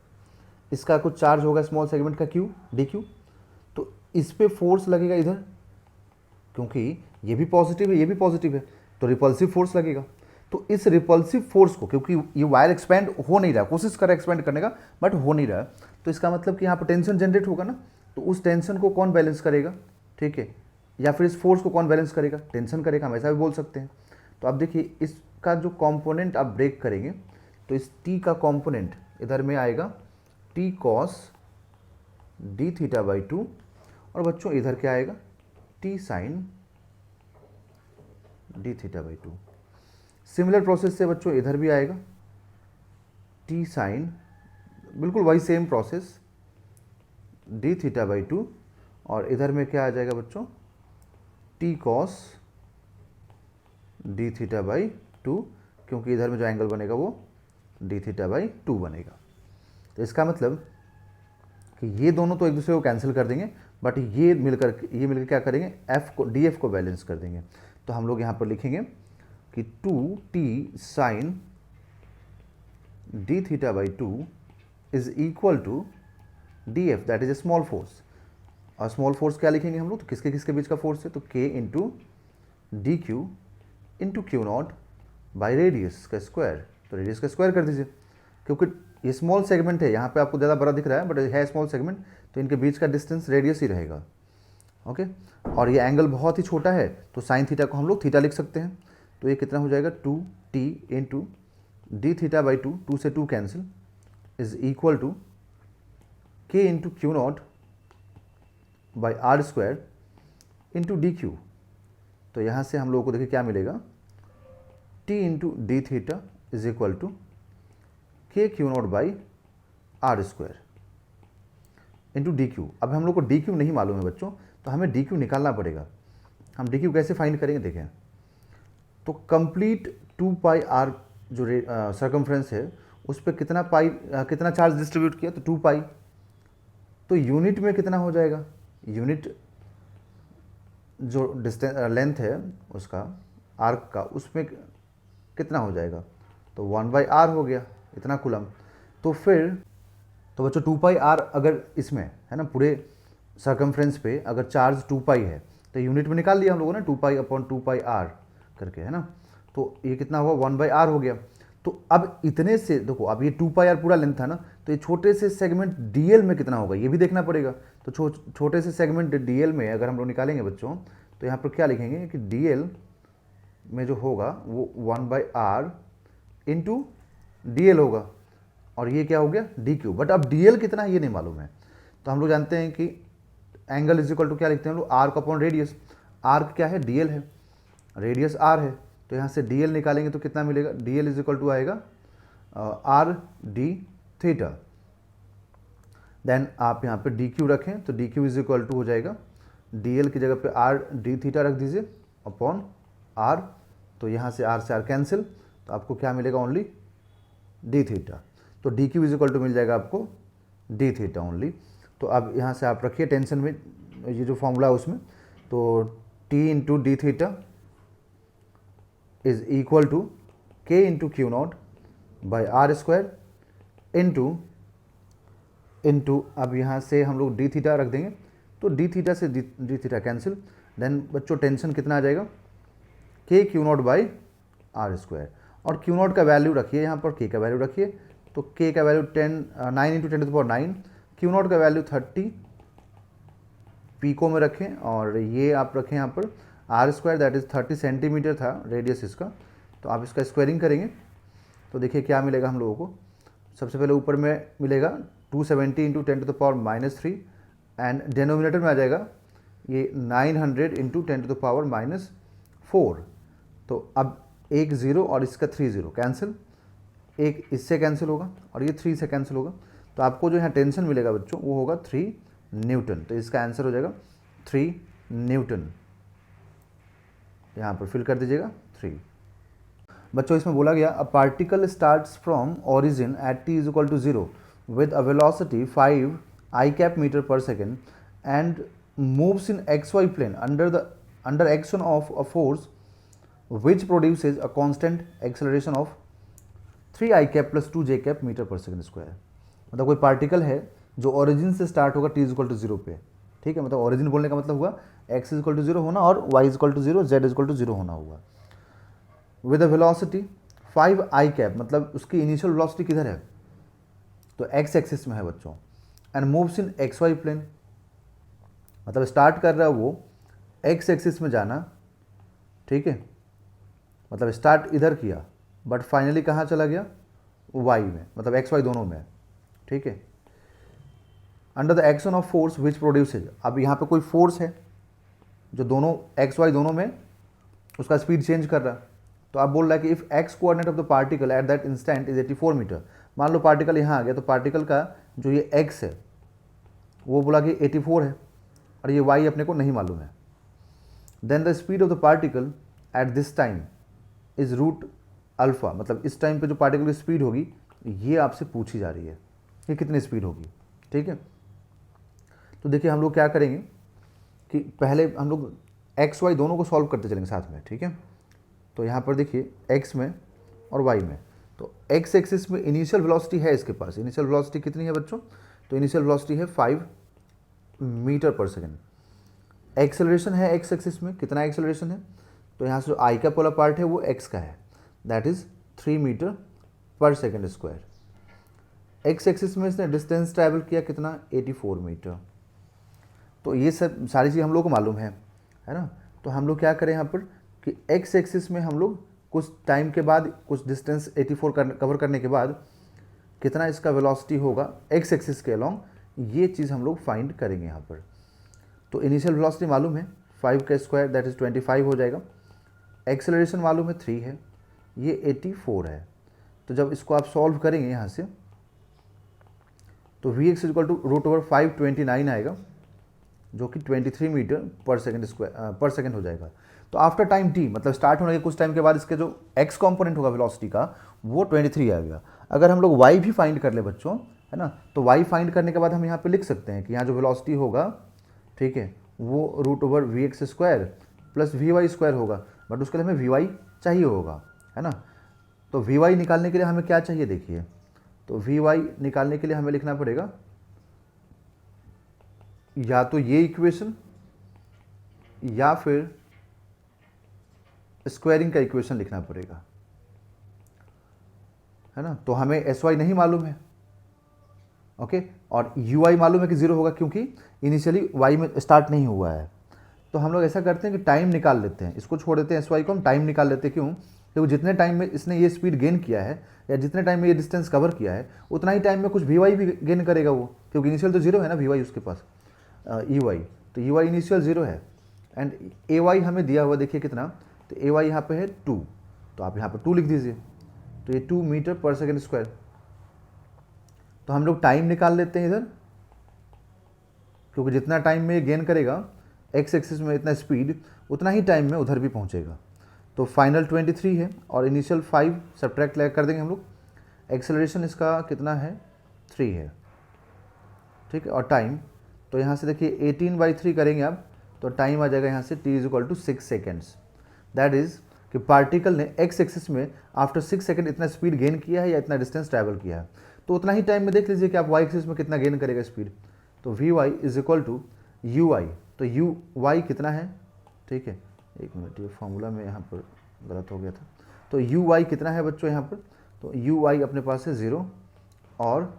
इसका कुछ चार्ज होगा स्मॉल सेगमेंट का q dq। तो इस पे फोर्स लगेगा इधर, क्योंकि ये भी पॉजिटिव है ये भी पॉजिटिव है, तो रिपल्सिव फोर्स लगेगा। तो इस रिपल्सिव फोर्स को, क्योंकि ये वायर एक्सपेंड हो नहीं रहा, कोशिश कर रहा है एक्सपेंड करने का बट हो नहीं रहा, तो इसका मतलब कि यहाँ पर टेंशन जनरेट होगा ना, तो उस टेंशन को कौन बैलेंस करेगा, ठीक है, या फिर इस फोर्स को कौन बैलेंस करेगा, टेंशन करेगा, हम ऐसा भी बोल सकते हैं। तो अब देखिए इसका जो कंपोनेंट आप ब्रेक करेंगे, तो इस t का कंपोनेंट इधर में आएगा t cos d theta by 2, और बच्चों इधर क्या आएगा t sin d theta by 2। Similar process से बच्चों इधर भी आएगा t sin, बिल्कुल वही same process, d theta by 2, और इधर में क्या आ जाएगा बच्चों t cos d theta by 2, क्योंकि इधर में जो एंगल बनेगा वो d थीटा बाई 2 बनेगा। तो इसका मतलब कि ये दोनों तो एक दूसरे को कैंसिल कर देंगे, बट ये मिलकर क्या करेंगे, f को df को बैलेंस कर देंगे। तो हम लोग यहाँ पर लिखेंगे कि 2t sin d theta by 2 is equal to df, that is a small force. और स्मॉल फोर्स क्या लिखेंगे हम लोग, तो किसके किसके बीच का फोर्स है, तो k into D Q into Q0 by radius का स्क्वायर। तो रेडियस का स्क्वायर कर दीजिए, क्योंकि ये स्मॉल सेगमेंट है, यहाँ पे आपको ज़्यादा बड़ा दिख रहा है बट है स्मॉल सेगमेंट, तो इनके बीच का डिस्टेंस रेडियस ही रहेगा। ओके, और ये एंगल बहुत ही छोटा है तो साइन थीटा को हम लोग थीटा लिख सकते हैं। तो ये कितना हो जाएगा 2t into D theta by 2, 2 से 2 cancel, is equal to k into Q not by are square into D Q. तो यहाँ से हम लोगों को देखिए क्या मिलेगा, t into D theta is equal to K Q not by are square into D Q. अब हम लोग को डी क्यू नहीं मालूम है बच्चों, तो हमें डी क्यू निकालना पड़ेगा। हम डी क्यू कैसे फाइंड करेंगे देखें, तो कंप्लीट 2 पाई आर जो सर्कमफ्रेंस है उस पर कितना पाई कितना चार्ज डिस्ट्रीब्यूट किया, तो 2 पाई। तो यूनिट में कितना हो जाएगा, यूनिट जो डिस्टेंस लेंथ है उसका आर्क का, उसमें कितना हो जाएगा, तो 1 बाई आर हो गया, इतना कूलम। तो फिर तो बच्चों 2 पाई आर अगर इसमें है ना, पूरे सर्कमफ्रेंस पे अगर चार्ज 2 पाई है तो यूनिट में निकाल लिया हम लोगों ने 2 पाई अपॉन 2 पाई आर करके, है ना। तो ये कितना हुआ 1 बाई आर हो गया। तो अब इतने से देखो, अब ये 2 पाई आर पूरा लेंथ था ना, तो ये छोटे से सेगमेंट डीएल में कितना होगा ये भी देखना पड़ेगा। तो छोटे से सेगमेंट डीएल में अगर हम लोग निकालेंगे बच्चों, तो यहाँ पर क्या लिखेंगे कि डीएल में जो होगा वो 1 बाई आर इंटू डीएल होगा, और ये क्या हो गया डी क्यू। बट अब डीएल कितना है ये नहीं मालूम है, तो हम लोग जानते हैं कि एंगल इज इक्वल टू क्या लिखते हैं हम लोग, आर्क अपॉन रेडियस। आर्क क्या है, डीएल है, रेडियस आर है, तो यहाँ से डीएल निकालेंगे तो कितना मिलेगा, डीएल इज इक्वल टू आएगा आर डी थीटा। देन आप यहाँ पे डी क्यू रखें तो D Q is equal to हो जाएगा, डीएल की जगह पे आर डी थीटा रख दीजिए अपॉन आर, तो यहाँ से आर कैंसिल, तो आपको क्या मिलेगा ओनली डी थीटा। तो D Q is equal to मिल जाएगा आपको डी थीटा ओनली। तो अब यहाँ से आप रखिए टेंशन में ये जो फॉर्मूला है उसमें, तो t into D theta is equal to k into Q not by are square into अब यहाँ से हम लोग डी थीटा रख देंगे, तो डी थीटा से डी थीटा कैंसिल। देन बच्चों टेंशन कितना आ जाएगा, K Q not by are square, और क्यू नॉट का वैल्यू रखिए यहाँ पर, के का वैल्यू रखिए, तो के का value 9 into 10 to the power 9, Q naught का वैल्यू 30 पीको में रखें, और ये आप रखें यहाँ पर R square that is 30 centimetre था रेडियस इसका। तो आप इसका स्क्वायरिंग करेंगे तो देखिए क्या मिलेगा हम लोगों को। सबसे पहले ऊपर में मिलेगा 270 into 10 to the power -3, and denominator में आ जाएगा ये 900 इंटू 10 टू द पावर -4। तो अब एक ज़ीरो और इसका 3 ज़ीरो कैंसिल, एक इससे कैंसिल होगा और ये 3 से कैंसिल होगा, तो आपको जो यहाँ टेंशन मिलेगा बच्चों वो होगा 3 न्यूटन। तो इसका आंसर हो जाएगा 3 न्यूटन, यहाँ पर फिल कर दीजिएगा 3। बच्चों इसमें बोला गया a particle starts from origin at t is equal to 0 with a velocity 5 I cap metre पर second and moves in XY plane under action of a force which produces a constant acceleration of 3 i cap plus 2 j cap metre पर second square. मतलब कोई particle है जो origin से start होगा t is equal to 0 पे, ठीक है। मतलब ओरिजिन बोलने का मतलब हुआ x इज इक्वल टू 0 होना और y is equal to 0, z is equal to 0 होना हुआ, with a velocity 5 I cap, मतलब उसकी इनिशियल वेलोसिटी किधर है, तो x एक्सिस में है बच्चों, and moves in XY plane, मतलब स्टार्ट कर रहा है वो x एक्सिस में जाना, ठीक है। मतलब स्टार्ट इधर किया बट फाइनली कहाँ चला गया, y में, मतलब XY दोनों में, ठीक है। Under the action of force which produces, अब यहाँ पे कोई फोर्स है जो दोनों XY दोनों में उसका स्पीड चेंज कर रहा है। तो आप बोल रहा है कि if x coordinate of the particle at that instant is 84 metre, मान लो पार्टिकल यहाँ आ गया, तो पार्टिकल का जो ये x है वो बोला कि 84 है और ये y अपने को नहीं मालूम है। Then the speed of the particle at this time is root alpha, मतलब इस टाइम पे जो पार्टिकल की स्पीड होगी ये आपसे पूछी जा रही है कि कितनी स्पीड होगी, ठीक है। तो देखिए हम लोग क्या करेंगे कि पहले हम लोग XY दोनों को सॉल्व करते चलेंगे साथ में, ठीक है। तो यहाँ पर देखिए x में और y में, तो x एक्सिस में इनिशियल वेलोसिटी है इसके पास, इनिशियल वेलोसिटी कितनी है बच्चों, तो इनिशियल वेलोसिटी है 5 मीटर पर सेकेंड। एक्सेलरेशन है x एक्सिस में, कितना एक्सेलरेशन है, तो यहाँ से जो आई का वाला पार्ट है वो x का है, दैट इज़ 3 मीटर पर सेकेंड स्क्वायर। एक्स एक्सिस में इसने डिस्टेंस ट्रैवल किया कितना, 84 मीटर। तो ये सब सारी चीज़ हम लोग को मालूम है ना। तो हम लोग क्या करें यहाँ पर कि एक्स एक्सिस में हम लोग कुछ टाइम के बाद कुछ डिस्टेंस 84 कवर करने के बाद कितना इसका वेलोसिटी होगा एक्स एक्सिस के अलोंग, ये चीज़ हम लोग फाइंड करेंगे यहाँ पर। तो इनिशियल वेलोसिटी मालूम है 5 का स्क्वायर दैट इज़ 25 हो जाएगा, एक्सेलरेशन मालूम है 3 है, ये 84 है। तो जब इसको आप सॉल्व करेंगे यहाँ से तो वी एक्स इक्वल टू √529 आएगा, जो कि 23 मीटर पर सेकेंड हो जाएगा। तो आफ्टर टाइम टी, मतलब स्टार्ट होने के कुछ टाइम के बाद इसके जो एक्स कंपोनेंट होगा वेलोसिटी का वो 23 आ गया। अगर हम लोग वाई भी फाइंड कर ले बच्चों, है ना, तो वाई फाइंड करने के बाद हम यहाँ पे लिख सकते हैं कि यहाँ जो वेलोसिटी होगा, ठीक है, वो √vx square plus vy square होगा, बट उसके लिए हमें vy चाहिए होगा, है ना। तो vy निकालने के लिए हमें क्या चाहिए देखिए, तो vy निकालने के लिए हमें लिखना पड़ेगा या तो ये इक्वेशन या फिर स्क्वायरिंग का इक्वेशन लिखना पड़ेगा, है ना। तो हमें एस वाई नहीं मालूम है, ओके, और यू आई मालूम है कि 0 होगा क्योंकि इनिशियली वाई में स्टार्ट नहीं हुआ है। तो हम लोग ऐसा करते हैं कि टाइम निकाल लेते हैं, इसको छोड़ देते हैं एस वाई को, हम टाइम निकाल लेते हैं। क्यों? क्योंकि जितने टाइम में इसने ये स्पीड गेन किया है या जितने टाइम में ये डिस्टेंस कवर किया है उतना ही टाइम में कुछ वी वाई भी गेन करेगा वो, क्योंकि इनिशियल तो 0 है ना वी वाई उसके पास, ई वाई, तो ई वाई इनिशियल 0 है एंड ए वाई हमें दिया हुआ देखिए कितना, तो ए वाई यहाँ पे है 2, तो आप यहाँ पे 2 लिख दीजिए, तो ये 2 मीटर पर सेकेंड स्क्वायर। तो हम लोग टाइम निकाल लेते हैं इधर, क्योंकि जितना टाइम में ये गेन करेगा एक्स एक्सिस में इतना स्पीड, उतना ही टाइम में उधर भी पहुंचेगा। तो फाइनल 23 है और इनिशियल 5 सब्ट्रैक्ट कर देंगे हम लोग। एक्सेलरेशन इसका कितना है, 3 है, ठीक है, और टाइम तो यहाँ से देखिए 18/3 करेंगे आप, तो टाइम आ जाएगा यहाँ से t = 6 सेकेंड्स। दैट इज़ कि पार्टिकल ने एक्स एक्सिस में आफ्टर 6 सेकेंड इतना स्पीड गेन किया है या इतना डिस्टेंस ट्रैवल किया है, तो उतना ही टाइम में देख लीजिए कि आप वाई एक्सिस में कितना गेन करेगा स्पीड। तो वी वाई = यू आई, तो यू वाई कितना है, ठीक है, एक मिनट, ये फॉर्मूला में यहाँ पर गलत हो गया था। तो यू वाई कितना है बच्चों यहाँ पर, तो यू वाई अपने पास है 0 और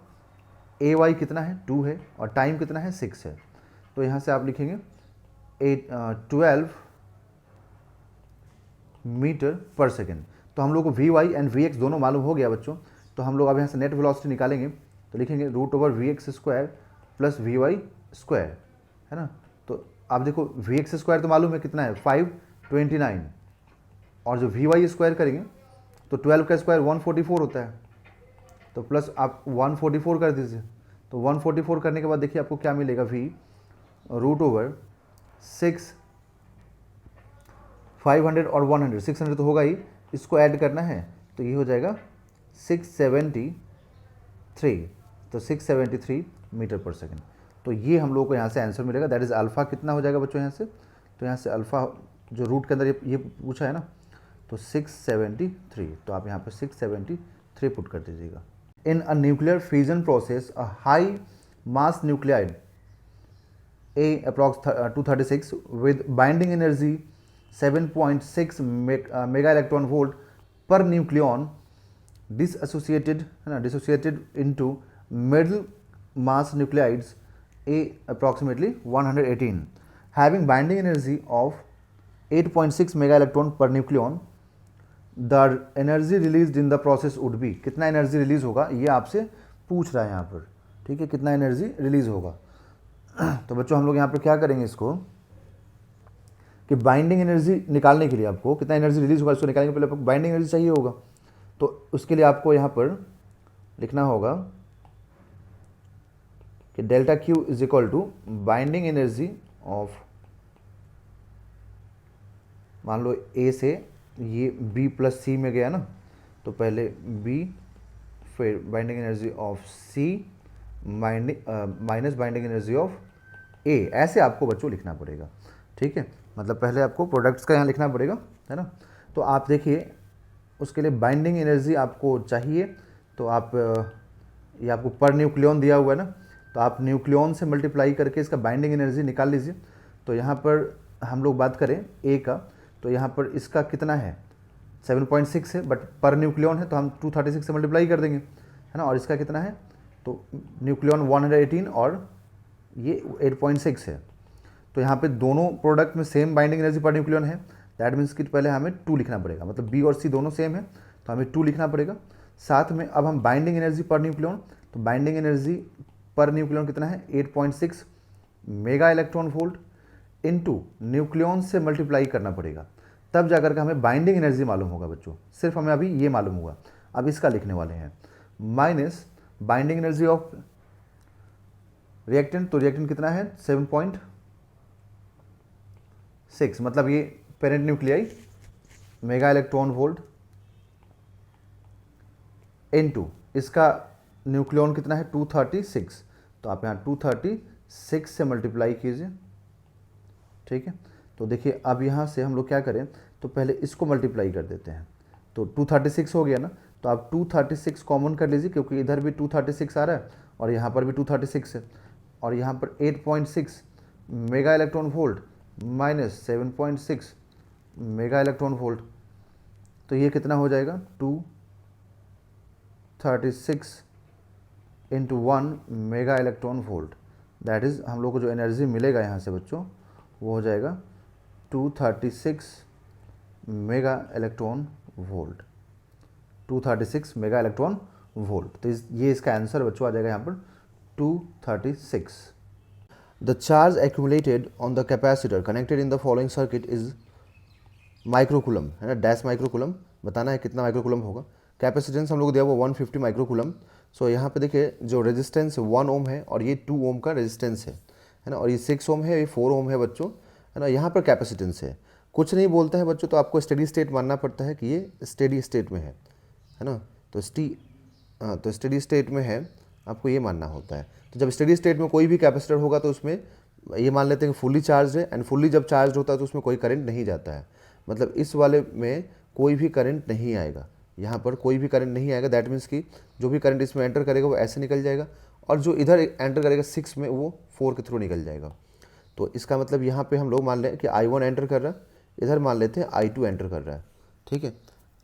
ए वाई कितना है 2 है और टाइम कितना है 6 है। तो यहाँ से आप लिखेंगे 12 मीटर पर सेकेंड। तो हम लोग को V Y and V X दोनों मालूम हो गया बच्चों। तो हम लोग अब यहाँ से नेट वेलोसिटी निकालेंगे, तो लिखेंगे √vx square plus V Y square, है ना। तो आप देखो vx स्क्वायर तो मालूम है कितना है 529, और जो वी वाई स्क्वायर करेंगे तो 12 का स्क्वायर 144 होता है, तो प्लस आप 144 कर दीजिए। तो 144 करने के बाद देखिए आपको क्या मिलेगा, v √6 500 और 100, 600 तो होगा ही, इसको ऐड करना है तो ये हो जाएगा 673, तो 673 मीटर पर सेकेंड। तो ये हम लोग को यहाँ से आंसर मिलेगा। दैट इज़ अल्फ़ा कितना हो जाएगा बच्चों यहाँ से, तो यहाँ से अल्फ़ा जो रूट के अंदर ये पूछा है ना, तो 673, तो आप यहाँ पर 673 पुट कर दीजिएगा। In a nuclear fusion process a high mass nuclide approx 236 with binding energy 7.6 mega electron volt per nucleon dissociated into middle mass nuclides approximately 118 having binding energy of 8.6 mega electron per nucleon, the energy released in the process would be, कितना energy release होगा ये आपसे पूछ रहा है यहाँ पर, ठीक है, कितना एनर्जी रिलीज होगा। तो बच्चों हम लोग यहाँ पर क्या करेंगे इसको कि बाइंडिंग एनर्जी निकालने के लिए आपको कितना एनर्जी रिलीज होगा इसको निकालने के पहले आपको बाइंडिंग एनर्जी चाहिए होगा। तो उसके लिए आपको यहाँ पर लिखना होगा कि delta Q is equal to binding energy of, मान लो ए से ये बी प्लस सी में गया ना, तो पहले बी फिर binding energy of c minus binding energy of a, ऐसे आपको बच्चों लिखना पड़ेगा, ठीक है। मतलब पहले आपको प्रोडक्ट्स का यहाँ लिखना पड़ेगा, है ना। तो आप देखिए उसके लिए बाइंडिंग एनर्जी आपको चाहिए, तो आप ये आपको पर न्यूक्लियन दिया हुआ है ना, तो आप न्यूक्लियन से मल्टीप्लाई करके इसका बाइंडिंग एनर्जी निकाल लीजिए। तो यहाँ पर हम लोग बात करें ए का, तो यहाँ पर इसका कितना है 7.6 है, बट पर न्यूक्लियन है तो हम 236 से मल्टीप्लाई कर देंगे, है ना। और इसका कितना है तो न्यूक्लियॉन 118 और ये 8.6 है। तो यहाँ पे दोनों प्रोडक्ट में same binding energy per nucleon है, दैट मीन्स कि पहले हमें 2 लिखना पड़ेगा, मतलब बी और सी दोनों सेम है तो हमें 2 लिखना पड़ेगा। साथ में अब हम बाइंडिंग एनर्जी पर न्यूक्लियन, तो बाइंडिंग एनर्जी पर न्यूक्लियन कितना है 8.6 mega electron volt into nucleon से मल्टीप्लाई करना पड़ेगा, तब जाकर के हमें बाइंडिंग एनर्जी मालूम होगा बच्चों। सिर्फ हमें अभी ये मालूम हुआ, अब इसका लिखने वाले हैं minus binding energy of reactant, तो रिएक्टेंट कितना है 7.6, मतलब ये parent nuclei mega electron volt into इसका न्यूक्लियन कितना है 236, तो आप यहाँ 236 से मल्टीप्लाई कीजिए, ठीक है। तो देखिए अब यहाँ से हम लोग क्या करें, तो पहले इसको मल्टीप्लाई कर देते हैं, तो 236 हो गया ना, तो आप 236 कॉमन कर लीजिए क्योंकि इधर भी 236 आ रहा है और यहाँ पर भी 236 है, और यहाँ पर 8.6 mega electron volt minus 7.6 mega electron volt, तो ये कितना हो जाएगा 236 into 1 mega electron volt, that is हम लोग को जो एनर्जी मिलेगा यहाँ से बच्चों वो हो जाएगा 236 mega electron volt, 236 mega electron volt. तो ये इसका आंसर बच्चों आ जाएगा यहाँ पर 236। The charge accumulated on the capacitor connected in the following circuit is microcoulomb, है ना, डैश माइक्रोकूलम, बताना है कितना माइक्रोकूलम होगा। कैपेसिटेंस हम लोग दिया हुआ 150 माइक्रोकूलम। सो यहाँ पे देखिए जो रेजिस्टेंस 1 ओम है और ये 2 ओम का रेजिस्टेंस है ना, और ये 6 ओम है, ये 4 ओम है बच्चों, है ना। यहाँ पर कैपेसिटेंस है, कुछ नहीं बोलता है बच्चों, तो आपको स्टेडी स्टेट मानना पड़ता है कि ये स्टेडी स्टेट में है ना। तो स्टेडी स्टेट में है, आपको ये मानना होता है। तो जब स्टेडी स्टेट में कोई भी कैपेसिटर होगा तो उसमें ये मान लेते हैं कि फुल्ली चार्ज है, एंड फुल्ली जब चार्ज होता है तो उसमें कोई करंट नहीं जाता है, मतलब इस वाले में कोई भी करंट नहीं आएगा, यहाँ पर कोई भी करंट नहीं आएगा। दैट मीन्स कि जो भी करंट इसमें एंटर करेगा वो ऐसे निकल जाएगा, और जो इधर एंटर करेगा 6 में वो 4 के थ्रू निकल जाएगा। तो इसका मतलब यहाँ पे हम लोग मान लें कि I1 एंटर कर रहा है, इधर मान लेते हैं I2 एंटर कर रहा है, ठीक है।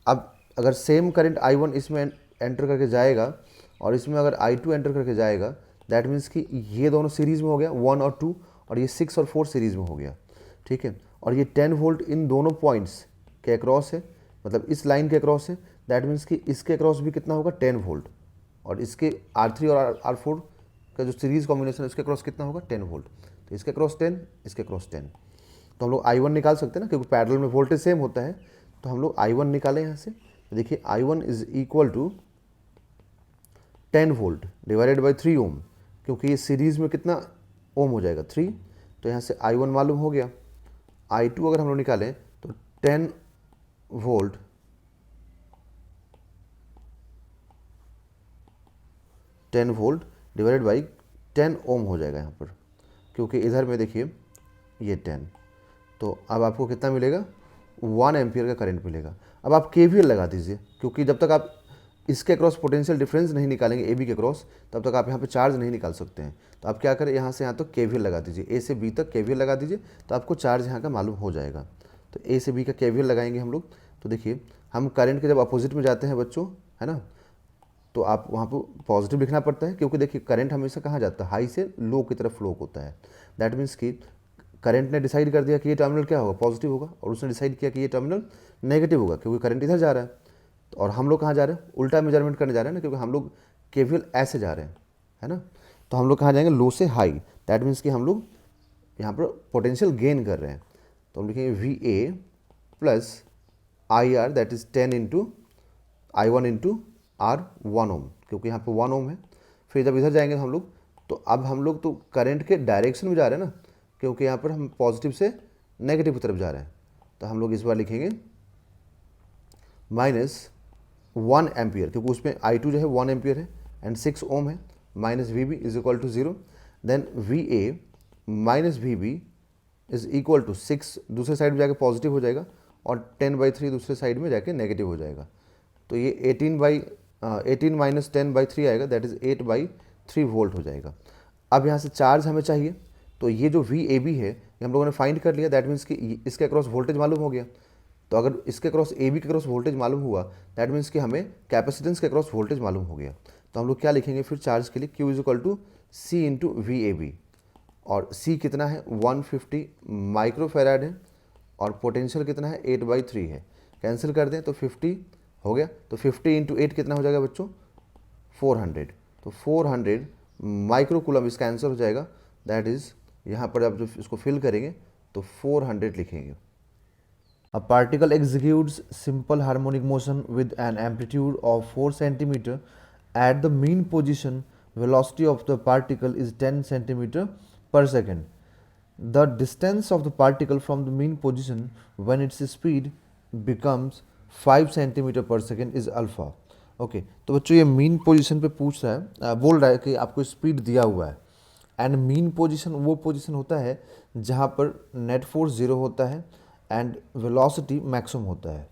अब अगर सेम करंट I1 इसमें एंटर करके जाएगा और इसमें अगर I2 एंटर करके जाएगा, दैट मीन्स कि ये दोनों सीरीज़ में हो गया 1 और 2, और ये 6 और 4 सीरीज़ में हो गया, ठीक है। और ये 10 वोल्ट इन दोनों पॉइंट्स के अक्रॉस है, मतलब इस लाइन के अक्रॉस है, दैट मीन्स कि इसके अक्रॉस भी कितना होगा 10 वोल्ट, और इसके R3 और R4 का जो सीरीज़ कॉम्बिनेशन है उसके अक्रॉस कितना होगा 10 वोल्ट। तो इसके अक्रॉस 10, इसके अक्रॉस 10, तो हम लोग I1 निकाल सकते हैं ना, क्योंकि पैरेलल में वोल्टेज सेम होता है। तो हम लोग I1 निकालें यहाँ से, तो देखिए I1 is equal to 10 volt divided by 3 ohm, क्योंकि ये सीरीज़ में कितना ओम हो जाएगा 3, तो यहाँ से I1 मालूम हो गया। I2 अगर हम लोग निकालें तो 10 वोल्ट डिवाइडेड बाई 10 ओम हो जाएगा यहाँ पर, क्योंकि इधर में देखिए ये 10, तो अब आपको कितना मिलेगा 1 एम्पियर का करंट मिलेगा। अब आप KVL लगा दीजिए, क्योंकि जब तक आप इसके क्रॉस पोटेंशियल डिफरेंस नहीं निकालेंगे AB के क्रॉस, तब तक आप यहाँ पे चार्ज नहीं निकाल सकते हैं। तो आप क्या करें, यहाँ से यहाँ तक KVL लगा दीजिए, A से B तक KVL लगा दीजिए, तो आपको चार्ज यहाँ का मालूम हो जाएगा। तो A से B का KVL लगाएंगे हम लोग, तो देखिए हम करंट के जब अपोजिट में जाते हैं बच्चों, है ना, तो आप वहाँ पर पॉजिटिव लिखना पड़ता है, क्योंकि देखिए करंट हमेशा कहाँ जाता है, हाई से लो की तरफ फ्लो होता है। दैट मीन्स कि करंट ने डिसाइड कर दिया कि ये टर्मिनल क्या होगा, पॉजिटिव होगा, और उसने डिसाइड किया कि ये टर्मिनल नेगेटिव होगा, क्योंकि करंट इधर जा रहा है। और हम लोग कहाँ जा रहे हैं, उल्टा मेजरमेंट करने जा रहे हैं ना, क्योंकि हम लोग KVL ऐसे जा रहे हैं, है ना। तो हम लोग कहाँ जाएंगे, लो से हाई, दैट मीन्स कि हम लोग यहाँ पर पोटेंशियल गेन कर रहे हैं। तो हम लिखेंगे VA plus IR, that is 10 into I1 into R1 ओम, क्योंकि यहाँ पर 1 ओम है। फिर जब इधर जाएंगे हम लोग, तो अब हम लोग तो करंट के डायरेक्शन में जा रहे हैं ना, क्योंकि यहाँ पर हम पॉजिटिव से नेगेटिव की तरफ जा रहे हैं। तो हम लोग इस बार लिखेंगे -1 एम्पियर, क्योंकि उसमें I2 जो है 1 एम्पियर है एंड 6 ओम है, minus VB is equal to 0, देन VA minus VB is equal to 6, दूसरे साइड में जाके पॉजिटिव हो जाएगा, और 10/3 दूसरे साइड में जाके नेगेटिव हो जाएगा। तो ये 18 माइनस 10/3 आएगा, दैट इज़ 8/3 वोल्ट हो जाएगा। अब यहाँ से चार्ज हमें चाहिए, तो ये जो VAB है ये हम लोगों ने फाइंड कर लिया, दैट मीन्स कि इसके अक्रॉस वोल्टेज मालूम हो गया। तो अगर इसके क्रॉस AB के क्रॉस वोल्टेज मालूम हुआ, दैट मीन्स कि हमें कैपेसिटेंस के क्रॉस वोल्टेज मालूम हो गया। तो हम लोग क्या लिखेंगे फिर चार्ज के लिए, Q is equal to C into V A B, और C कितना है 150 माइक्रोफेराड है, और पोटेंशियल कितना है 8/3 है। कैंसिल कर दें तो 50 हो गया, तो 50 इंटू 8 कितना हो जाएगा बच्चों 400, तो 400 माइक्रो कूलम इसका आंसर हो जाएगा। दैट इज़ यहाँ पर आप जो इसको फिल करेंगे तो 400 लिखेंगे। A particle executes simple harmonic motion with an amplitude of 4 cm. At the mean position, velocity of the particle is 10 cm per second. The distance of the particle from the mean position when its speed becomes 5 cm per second is alpha. Okay तो बच्चों ये mean position पे पूछ रहा है, बोल रहा है कि आपको स्पीड दिया हुआ है, एंड मीन पोजीशन वो पोजीशन होता है जहाँ पर नेट फोर्स जीरो होता है एंड वेलोसिटी मैक्सिमम होता है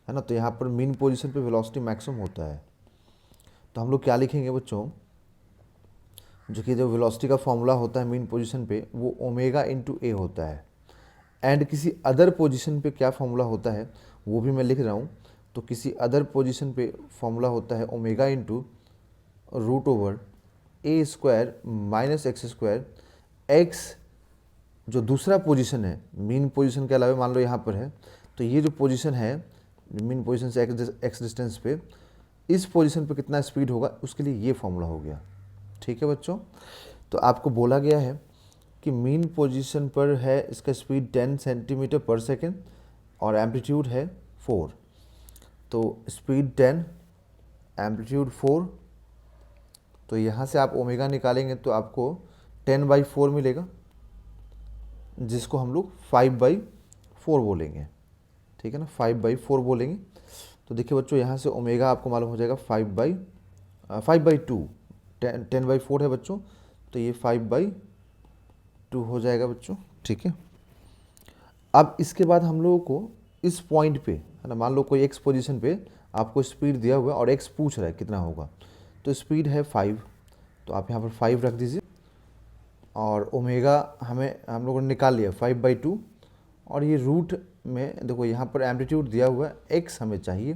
ना। तो यहाँ पर मीन पोजीशन पे वेलोसिटी मैक्सिमम होता है, तो हम लोग क्या लिखेंगे बच्चों, जो कि जो वेलोसिटी का फॉर्मूला होता है मीन पोजीशन पे वो ओमेगा इंटू ए होता है, एंड किसी अदर पोजीशन पे क्या फॉर्मूला होता है वो भी मैं लिख रहा हूँ। तो किसी अदर पोजीशन पे फॉर्मूला होता है omega into root over a square minus x square. X जो दूसरा पोजीशन है मीन पोजीशन के अलावा मान लो यहाँ पर है, तो ये जो पोजीशन है मीन पोजीशन से एक्स डिस्टेंस पे, इस पोजीशन पे कितना स्पीड होगा उसके लिए ये फॉर्मूला हो गया। ठीक है बच्चों, तो आपको बोला गया है कि मीन पोजीशन पर है इसका स्पीड 10 सेंटीमीटर पर सेकेंड और एम्पलीट्यूड है 4, तो स्पीड 10 एम्पलीट्यूड 4, तो यहाँ से आप ओमेगा निकालेंगे तो आपको 10/4 मिलेगा, जिसको हम लोग 5/4 बोलेंगे। ठीक है ना, 5/4 बोलेंगे। तो देखिए बच्चों यहाँ से ओमेगा आपको मालूम हो जाएगा 5/2, 10/4 है बच्चों, तो ये 5/2 हो जाएगा बच्चों। ठीक है, अब इसके बाद हम लोगों को इस पॉइंट पे है ना, मान लो कोई एक्स पोजीशन पे आपको स्पीड दिया हुआ है और एक्स पूछ रहा है कितना होगा, तो स्पीड है 5, तो आप यहाँ पर 5 रख दीजिए, और ओमेगा हम लोगों ने निकाल लिया 5/2, और ये रूट में देखो यहाँ पर एम्पलीट्यूड दिया हुआ है एक्स हमें चाहिए,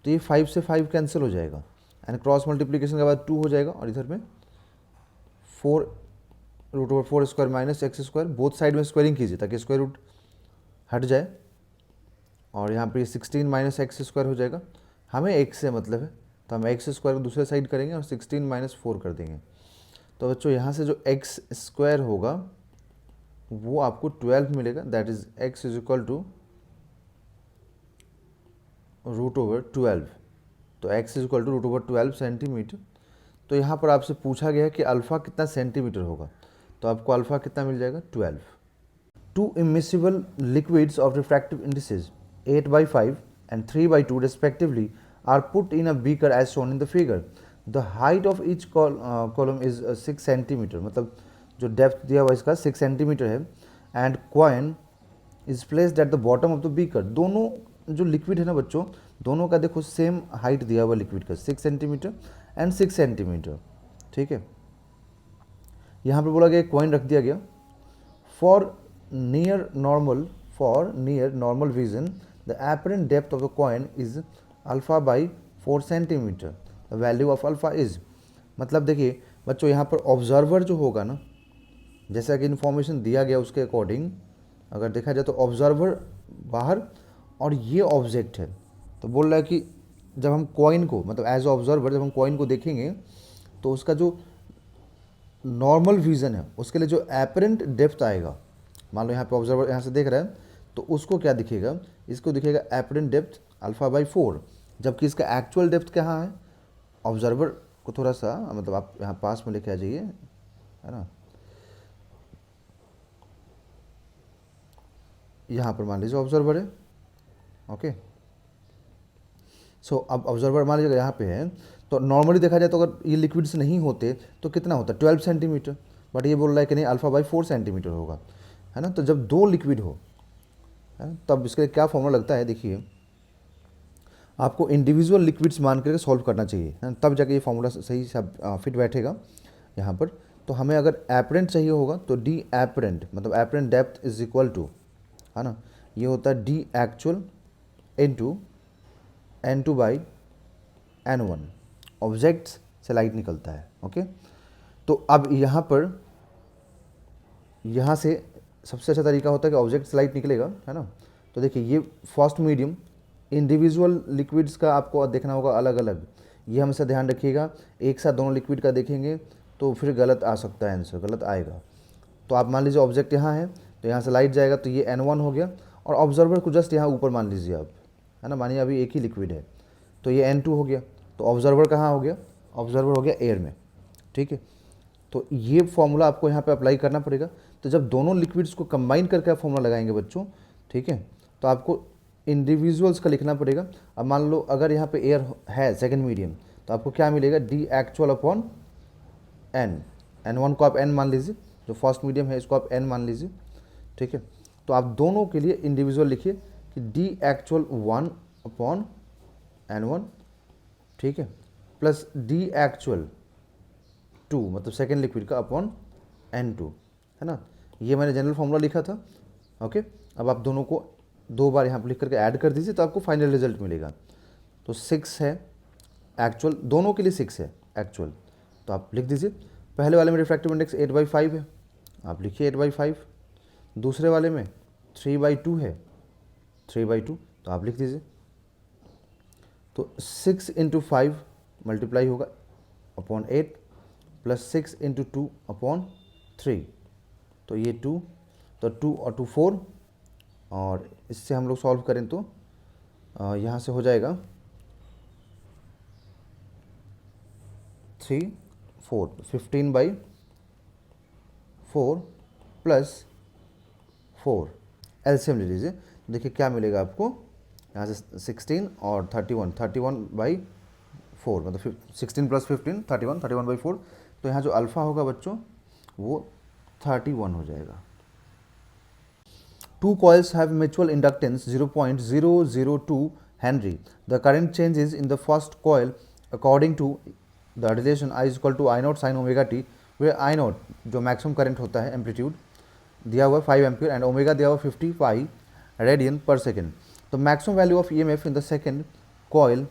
तो ये 5 से 5 कैंसिल हो जाएगा एंड क्रॉस मल्टीप्लिकेशन के बाद 2 हो जाएगा, और इधर में 4 root over 4 square minus x square, both side में स्क्वायरिंग कीजिए ताकि स्क्वायर रूट हट जाए, और यहाँ पर ये 16 माइनस एक्स स्क्वायर हो जाएगा। हमें एक्स से मतलब है तो हम एक्स स्क्वायर को दूसरे साइड करेंगे और 16 माइनस 4 कर देंगे। तो बच्चों यहाँ से जो एक्स स्क्वायर होगा वो आपको 12 मिलेगा, that is x is equal to root over 12, तो x is equal to root over 12 centimetre. तो यहाँ पर आपसे पूछा गया है कि अल्फ़ा कितना सेंटीमीटर होगा, तो आपको अल्फ़ा कितना मिल जाएगा 12। To immiscible liquids of refractive indices 8/5 and 3/2 respectively are put in a beaker as shown in the figure. The height of each column is 6 centimeter, मतलब जो डेप्थ दिया हुआ इसका 6 सेंटीमीटर है, and coin is placed eight the bottom of the beaker. दोनों जो liquid है ना बच्चों, दोनों का देखो सेम हाइट दिया हुआ लिक्विड का 6 सेंटीमीटर एंड 6 सेंटीमीटर। ठीक है, यहाँ पर बोला गया कॉइन रख दिया गया। For near normal vision the apparent depth of the coin is alpha by 4 centimeter. The value of alpha is, मतलब देखिए बच्चों यहाँ पर ऑब्जर्वर जो होगा ना, जैसा कि इन्फॉर्मेशन दिया गया उसके अकॉर्डिंग अगर देखा जाए तो ऑब्जर्वर बाहर और ये ऑब्जेक्ट है, तो बोल रहा है कि जब हम कॉइन को मतलब एज ऑब्जर्वर जब हम कॉइन को देखेंगे तो उसका जो नॉर्मल विजन है उसके लिए जो एपरेंट डेप्थ आएगा, मान लो यहाँ पे ऑब्जर्वर यहाँ से देख रहा है तो उसको क्या दिखेगा, इसको दिखेगा एपरेंट डेप्थ अल्फ़ा/4, जबकि इसका एक्चुअल डेप्थ कहाँ है, ऑब्जर्वर को थोड़ा सा मतलब आप यहाँ पास में लेके आ जाइए, है ना, यहाँ पर मान लीजिए ऑब्जर्वर है। ओके, सो अब ऑब्जर्वर मान लीजिएगा यहाँ पे है, तो नॉर्मली देखा जाए तो अगर ये लिक्विड्स नहीं होते तो कितना होता 12 सेंटीमीटर, बट ये बोल रहा है कि नहीं अल्फ़ा/4 सेंटीमीटर होगा, है ना। तो जब दो लिक्विड हो तब इसके लिए क्या फॉर्मूला लगता है, देखिए आपको इंडिविजुअल लिक्विड्स मान करके सॉल्व करना चाहिए, है, तब जाके ये फॉर्मूला सही से फिट बैठेगा यहाँ पर। तो हमें अगर एपरेंट चाहिए होगा तो डी एपरेंट मतलब apparent depth is equal to, है ना, ये होता है d actual into N2/N1। Objects से लाइट निकलता है। ओके, तो अब यहाँ पर यहाँ से सबसे अच्छा तरीका होता है कि ऑब्जेक्ट से लाइट निकलेगा, है ना। तो देखिए ये फर्स्ट मीडियम, इंडिविजुअल लिक्विड्स का आपको देखना होगा अलग अलग, ये हमेशा ध्यान रखिएगा। एक साथ दोनों लिक्विड का देखेंगे तो फिर गलत आ सकता है, आंसर गलत आएगा। तो आप मान लीजिए ऑब्जेक्ट यहाँ है, तो यहाँ से लाइट जाएगा, तो ये N1 हो गया, और ऑब्जर्वर को जस्ट यहाँ ऊपर मान लीजिए आप, है ना, मानिए अभी एक ही लिक्विड है, तो ये N2 हो गया, तो ऑब्जर्वर कहाँ हो गया, ऑब्जर्वर हो गया एयर में, ठीक है। तो ये फॉर्मूला आपको यहाँ पे अप्लाई करना पड़ेगा। तो जब दोनों लिक्विड्स को कंबाइन करके आप फॉर्मूला लगाएंगे बच्चों, ठीक है, तो आपको इंडिविजुअल्स का लिखना पड़ेगा। अब मान लो अगर यहाँ पे एयर है सेकंड मीडियम, तो आपको क्या मिलेगा, D actual upon N, N1 को आप n मान लीजिए, जो फर्स्ट मीडियम है इसको आप n मान लीजिए, ठीक है। तो आप दोनों के लिए इंडिविजुअल लिखिए कि डी एक्चुअल 1 अपॉन N1, ठीक है, प्लस डी एक्चुअल 2 मतलब सेकेंड लिक्विड का अपॉन N2, है ना। ये मैंने जनरल फॉर्मूला लिखा था। ओके, अब आप दोनों को दो बार यहाँ पर लिख करके ऐड कर दीजिए, तो आपको फाइनल रिजल्ट मिलेगा। तो 6 है एक्चुअल, दोनों के लिए 6 है एक्चुअल, तो आप लिख दीजिए। पहले वाले में रिफ्रैक्टिव इंडेक्स 8/5 है, आप लिखिए 8/5। दूसरे वाले में 3/2 है, 3/2, तो आप लिख दीजिए। तो 6 × 5 मल्टीप्लाई होगा अपॉन 8 प्लस 6 × 2 अपॉन 3, तो ये 2, तो 2 और 2 4, और इससे हम लोग सॉल्व करें तो यहाँ से हो जाएगा 3 4, 15/4 प्लस 4, एलसीएम ले लीजिए। देखिए क्या मिलेगा आपको, यहाँ से 16 और 31, 31/4 मतलब 16 + 15 31, 31/4। तो यहाँ जो अल्फ़ा होगा बच्चों वो 31 हो जाएगा। Two coils have mutual inductance 0.002 Henry. The current changes in the first coil according to the relation I = I0 sin omega t, where I0 जो मैक्सिमम करंट होता है एम्पलीट्यूड दिया हुआ 5 एम्पियर एंड ओमेगा दिया हुआ 50 पाई रेडियन पर second. तो maximum value of EMF in the second coil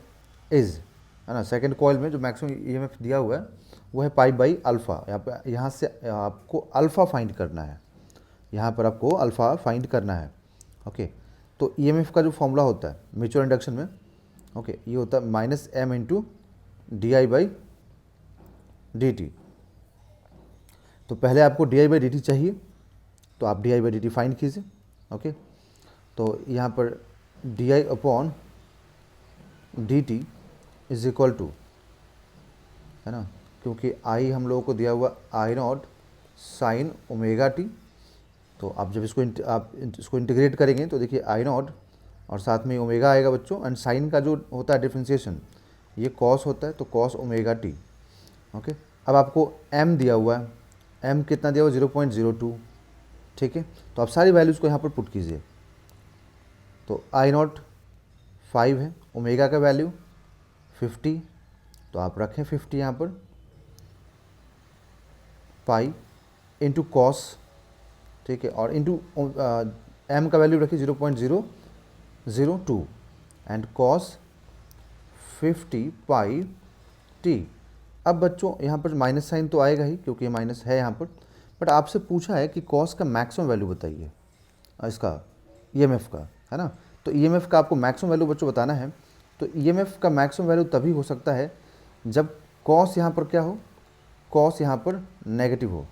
is, है ना, सेकेंड कॉयल में जो मैक्सिमम EMF दिया हुआ है वो है π/α। यहाँ से आपको अल्फ़ा फाइंड करना है, यहाँ पर आपको अल्फ़ा फाइंड करना है। ओके, तो EMF का जो फॉर्मूला होता है म्यूचुअल इंडक्शन में, ओके, ये होता है -m × di/dt। तो पहले आपको di/dt चाहिए, तो आप di/dt फाइंड कीजिए। ओके, तो यहाँ पर di/dt इज इक्वल टू, है ना, क्योंकि I हम लोगों को दिया हुआ I0 साइन ओमेगा टी। तो आप जब इसको इंटीग्रेट करेंगे तो देखिए I0 और साथ में ओमेगा आएगा बच्चों, एंड साइन का जो होता है डिफ्रेंसिएशन ये कॉस होता है, तो कॉस ओमेगा टी। ओके, अब आपको m दिया हुआ है, m कितना दिया हुआ 0.02, ठीक है। तो आप सारी वैल्यूज़ को यहाँ पर पुट कीजिए। तो I0 5 है, ओमेगा का वैल्यू 50, तो आप रखें 50 यहाँ पर, पाई इंटू कॉस, ठीक है, और इंटू m का वैल्यू रखिए 0.002 एंड कॉस 50 पाई t। अब बच्चों यहाँ पर माइनस साइन तो आएगा ही क्योंकि ये माइनस है यहाँ पर, बट आपसे पूछा है कि कॉस का मैक्सिमम वैल्यू बताइए इसका EMF का, है ना। तो EMF का आपको मैक्सिमम वैल्यू बच्चों बताना है। तो EMF का मैक्सिमम वैल्यू तभी हो सकता है जब कॉस यहाँ पर क्या हो, कॉस यहाँ पर नेगेटिव हो।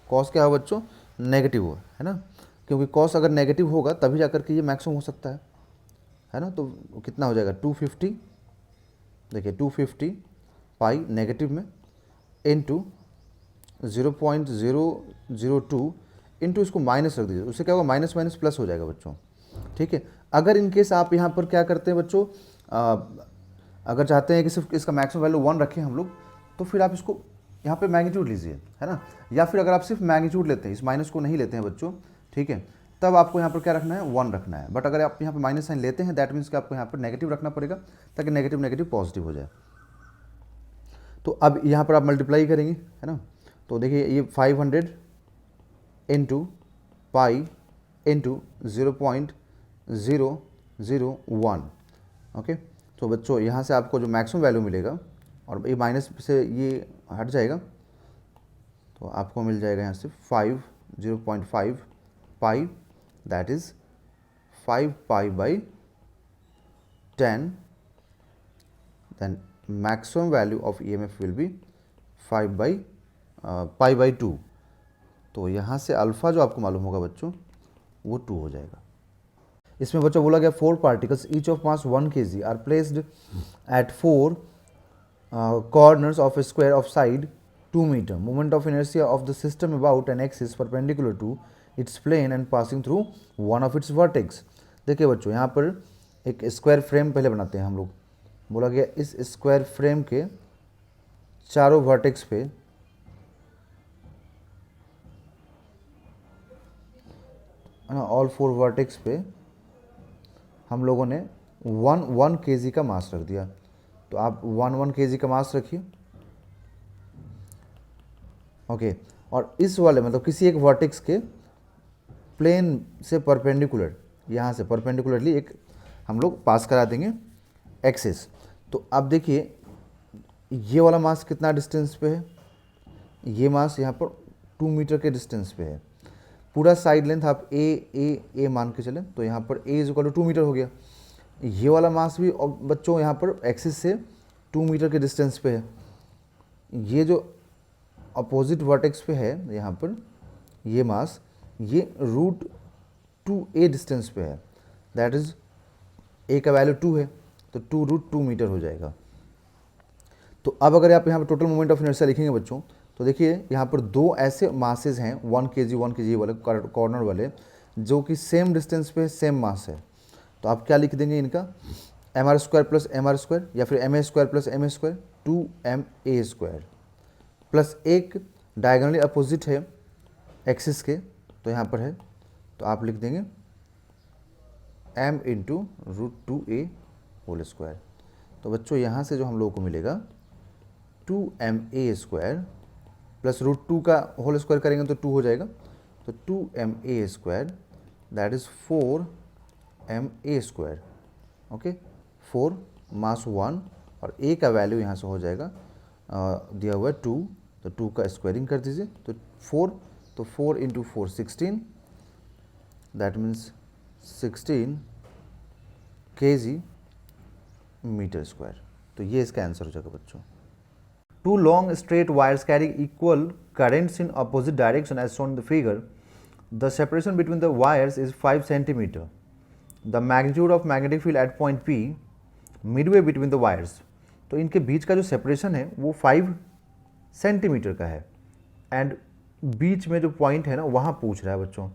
कॉस क्या हो बच्चों, नेगेटिव हो, है ना, क्योंकि कॉस अगर नेगेटिव होगा तभी जाकर के ये मैक्सिमम हो सकता है ना। तो कितना हो जाएगा 250, देखिए 250 पाई नेगेटिव में इंटू 0.002 इंटू इसको माइनस रख दीजिए, उससे क्या होगा माइनस माइनस प्लस हो जाएगा बच्चों, ठीक है। अगर इनकेस आप यहाँ पर क्या करते हैं बच्चों, अगर चाहते हैं कि सिर्फ इसका मैक्सिमम वैल्यू 1 रखें हम लोग, तो फिर आप इसको यहाँ पे मैग्नीट्यूड लीजिए, है ना, या फिर अगर आप सिर्फ मैग्नीट्यूड लेते हैं, इस माइनस को नहीं लेते हैं बच्चों, ठीक है, तब आपको यहाँ पर क्या रखना है 1 रखना है। बट अगर आप यहाँ पर माइनस साइन लेते हैं दैट मीन्स कि आपको यहाँ पर नेगेटिव रखना पड़ेगा ताकि नेगेटिव नेगेटिव पॉजिटिव हो जाए। तो अब यहाँ पर आप मल्टीप्लाई करेंगे, है ना, तो देखिए ये 500 इंटू पाई इंटू 0.001। ओके, तो बच्चों यहाँ से आपको जो मैक्सिमम वैल्यू मिलेगा और ये माइनस से ये हट जाएगा तो आपको मिल जाएगा यहाँ से 0.5 pi, that is 5 pi by 10, then maximum value of EMF will be 5 by pi by 2। तो यहाँ से अल्फ़ा जो आपको मालूम होगा बच्चों वो 2 हो जाएगा। इसमें बच्चों बोला गया 4 particles each of mass 1 kg are placed at 4 corners of a square of side 2 meter. Moment of inertia of the system about an axis perpendicular to its plane and passing through one of its vertex। देखिए बच्चों यहाँ पर एक square frame पहले बनाते हैं हम लोग। बोला गया इस स्क्वायर फ्रेम के चारों वर्टेक्स पे ऑल 4 वर्टेक्स पे हम लोगों ने 1 kg का मास रख दिया। तो आप 1 kg का मास रखिए, ओके। और इस वाले मतलब किसी एक वर्टेक्स के प्लेन से परपेंडिकुलर, यहाँ से परपेंडिकुलरली एक हम लोग पास करा देंगे एक्सिस। तो अब देखिए ये वाला मास कितना डिस्टेंस पे है, ये मास यहाँ पर 2 मीटर के डिस्टेंस पे है। पूरा साइड लेंथ आप ए मान के चलें तो यहाँ पर ए = 2 मीटर हो गया। ये वाला मास भी बच्चों यहाँ पर एक्सिस से 2 मीटर के डिस्टेंस पे है। ये जो अपोजिट वर्टेक्स पे है यहाँ पर ये मास, ये √2a डिस्टेंस पे है, दैट इज़ a का वैल्यू 2 है तो 2√2 मीटर हो जाएगा। तो अब अगर आप यहाँ पर टोटल मोमेंट ऑफ इनर्शिया लिखेंगे बच्चों तो देखिए यहाँ पर 2 ऐसे मासेस हैं 1 kg वाले कॉर्नर वाले जो कि सेम डिस्टेंस पे सेम मास है। तो आप क्या लिख देंगे इनका mr² + mr² या फिर ma² + ma², 2ma² प्लस एक डायगोनली अपोजिट है एक्सिस के तो यहाँ पर है तो आप लिख देंगे m × √2a²। तो बच्चों यहाँ से जो हम लोगों को मिलेगा 2ma² प्लस √2 का होल स्क्वायर करेंगे तो 2 हो जाएगा। तो 2ma² that is 4ma², okay. 4 मास 1 और a का वैल्यू यहाँ से हो जाएगा दिया हुआ है 2, तो 2 का स्क्वायरिंग कर दीजिए तो 4, तो 4 × 4 16, that means 16 kg metre square. तो ये इसका आंसर हो जाएगा बच्चों। 2 long straight wires carrying equal currents in opposite direction as shown in the figure. The separation between the wires is 5 cm. The magnitude of magnetic field at point P midway between the wires. तो इनके बीच का जो separation है वो 5 centimetre का है and बीच में जो पॉइंट है ना वहाँ पूछ रहा है बच्चों।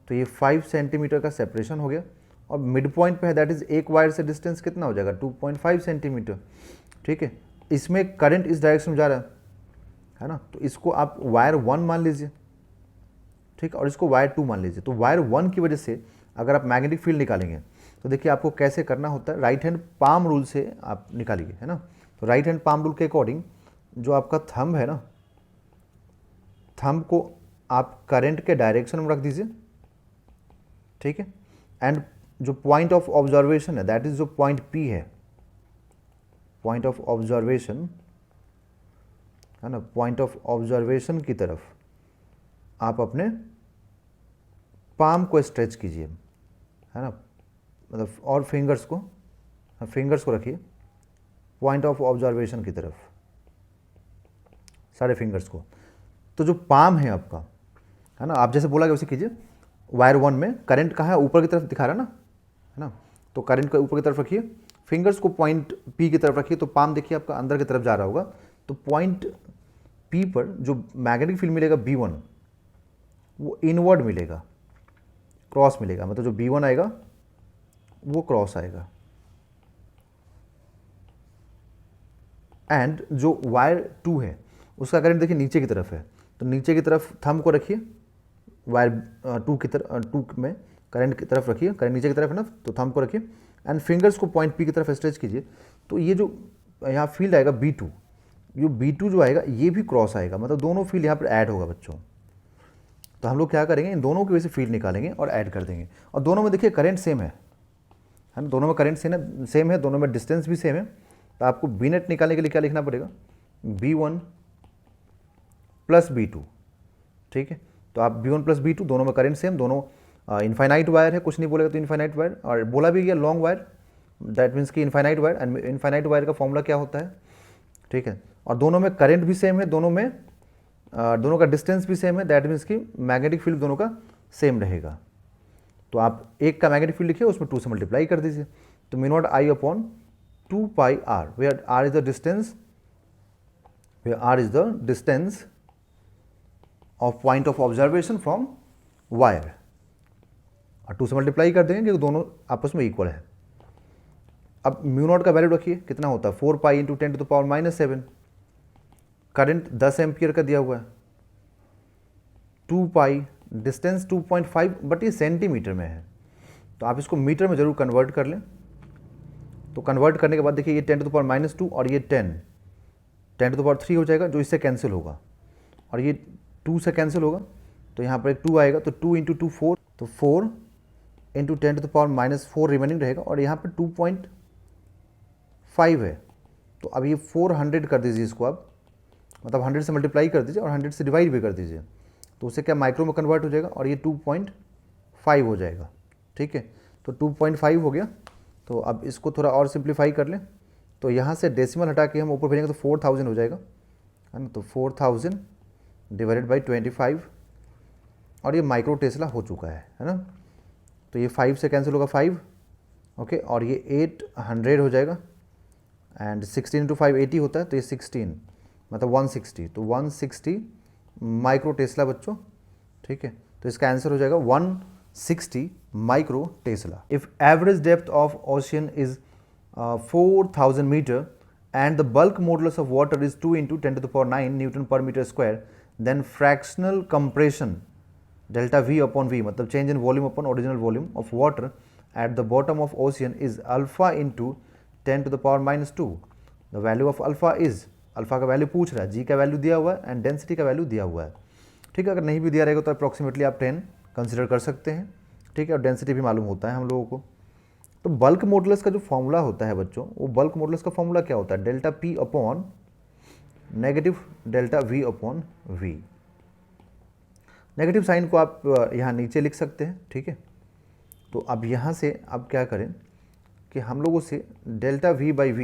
तो ये 5 सेंटीमीटर का सेपरेशन हो गया और मिड पॉइंट पे है, दैट इज़ एक वायर से डिस्टेंस कितना हो जाएगा 2.5 सेंटीमीटर, ठीक है। इसमें करंट इस डायरेक्शन में जा रहा है ना, तो इसको आप वायर 1 मान लीजिए, ठीक, और इसको वायर 2 मान लीजिए। तो वायर 1 की वजह से अगर आप मैग्नेटिक फील्ड निकालेंगे तो देखिए आपको कैसे करना होता है, राइट हैंड पाम रूल से आप निकालिए, है ना। तो राइट हैंड पाम रूल के अकॉर्डिंग जो आपका थंब है ना, थंब को आप करंट के डायरेक्शन में रख दीजिए, ठीक है। एंड जो पॉइंट ऑफ ऑब्जर्वेशन है दैट इज जो पॉइंट P है, पॉइंट ऑफ ऑब्जर्वेशन है ना, पॉइंट ऑफ ऑब्जर्वेशन की तरफ आप अपने पाम को स्ट्रेच कीजिए, है ना, मतलब और फिंगर्स को रखिए पॉइंट ऑफ ऑब्जर्वेशन की तरफ, सारे फिंगर्स को। तो जो पाम है आपका, है ना, आप जैसे बोला कि वैसे कीजिए। वायर 1 में करंट कहाँ है, ऊपर की तरफ दिखा रहा है ना, तो करंट को ऊपर की तरफ रखिए, फिंगर्स को पॉइंट P की तरफ रखिए। तो पाम देखिए आपका अंदर की तरफ जा रहा होगा, तो पॉइंट P पर जो मैग्नेटिक फील्ड मिलेगा B1 वो इनवर्ड मिलेगा, क्रॉस मिलेगा, मतलब जो B1 आएगा वो क्रॉस आएगा। एंड जो वायर 2 है उसका करंट देखिए नीचे की तरफ है, तो नीचे की तरफ थंब को रखिए, वायर 2 की तरफ, 2 में करंट की तरफ रखिए, करंट नीचे की तरफ है ना, तो थंब को रखिए एंड फिंगर्स को पॉइंट P की तरफ स्ट्रेच कीजिए। तो ये जो यहाँ फील्ड आएगा B2, ये B2 जो आएगा ये भी क्रॉस आएगा, मतलब दोनों फील्ड यहाँ पर ऐड होगा बच्चों। तो हम लोग क्या करेंगे, इन दोनों की वजह से फील्ड निकालेंगे और ऐड कर देंगे। और दोनों में देखिए करंट सेम है ना, दोनों में करंट सेम है, दोनों में डिस्टेंस भी सेम है, तो आपको बी नेट निकालने के लिए क्या लिखना पड़ेगा, B1 प्लस B2, ठीक है। तो आप B1 प्लस B2, दोनों में करंट सेम, दोनों इनफाइनाइट वायर है, कुछ नहीं बोलेगा तो इनफाइनाइट वायर, और बोला भी गया लॉन्ग वायर, दैट मीन्स कि infinite wire, and infinite wire का फॉर्मूला क्या होता है, ठीक है। और दोनों में करंट भी सेम है, दोनों का डिस्टेंस भी सेम है, दैट मीन्स कि मैग्नेटिक फील्ड दोनों का सेम रहेगा। तो आप एक का मैग्नेटिक फील्ड लिखिए, उसमें 2 से मल्टीप्लाई कर दीजिए, तो mu naught I upon 2 pi r, where r is the distance of point of observation from wire, और 2 से मल्टीप्लाई कर देंगे क्योंकि दोनों आपस में इक्वल है। अब म्यू नॉट का वैल्यू रखिए, कितना होता है 4 pi into 10 to the power -7, current 10 ampere का दिया हुआ है, 2 पाई, डिस्टेंस 2.5, बट ये सेंटीमीटर में है, तो आप इसको मीटर में जरूर कन्वर्ट कर लें। तो कन्वर्ट करने के बाद देखिए ये 10 टू द पावर -2 और ये 10 टू द पावर 3 हो जाएगा, जो इससे कैंसिल होगा, और ये 2 से कैंसिल होगा, तो यहाँ पर एक 2 आएगा, तो 2 इंटू 2 4, तो 4 into 10 to the power -4 remaining रहेगा, और यहाँ पर 2.5 है, तो अब ये 400 कर दीजिए इसको, आप मतलब 100 से मल्टीप्लाई कर दीजिए और 100 से डिवाइड भी कर दीजिए, तो उससे क्या माइक्रो में कन्वर्ट हो जाएगा, और ये 2.5 हो जाएगा, ठीक है। तो 2.5 हो गया। तो अब इसको थोड़ा और सिंप्लीफाई कर लें, तो यहाँ से डेसिमल हटा के हम ऊपर भेजेंगे तो 4000 हो जाएगा, है ना। तो 4000 डिवाइडेड बाई 25, और ये माइक्रो टेस्ला हो चुका है ना। तो ये 5 से कैंसिल होगा 5, ओके, और ये 800 हो जाएगा, एंड 16 इंटू 5 80 होता है, तो ये 16 मतलब 160, तो 160 माइक्रो टेस्ला बच्चों, ठीक है। तो इसका आंसर हो जाएगा 160 micro tesla. If average depth of ocean is 4000 metre and the bulk modulus of water is 2 into 10 to the power 9 newton per metre square, then fractional compression delta V upon V, मतलब change in volume upon original volume of water at the bottom of ocean is alpha into 10 to the power -2। The value of alpha is, alpha का value पूछ रहा है, जी का value दिया हुआ है and density का वैल्यू दिया हुआ है, ठीक है। अगर नहीं भी दिया रहेगा तो अप्रॉक्सीमेटली आप 10 कंसिडर कर सकते हैं, ठीक है, और डेंसिटी भी मालूम होता है हम लोगों को। तो बल्क मॉडुलस का जो फॉर्मूला होता है बच्चों, वो बल्क मॉडुलस का फॉर्मूला क्या होता है, delta P upon negative delta V upon V। Negative sign को आप यहाँ नीचे लिख सकते हैं, ठीक है। तो अब यहाँ से अब क्या करें कि हम लोगों से delta V by V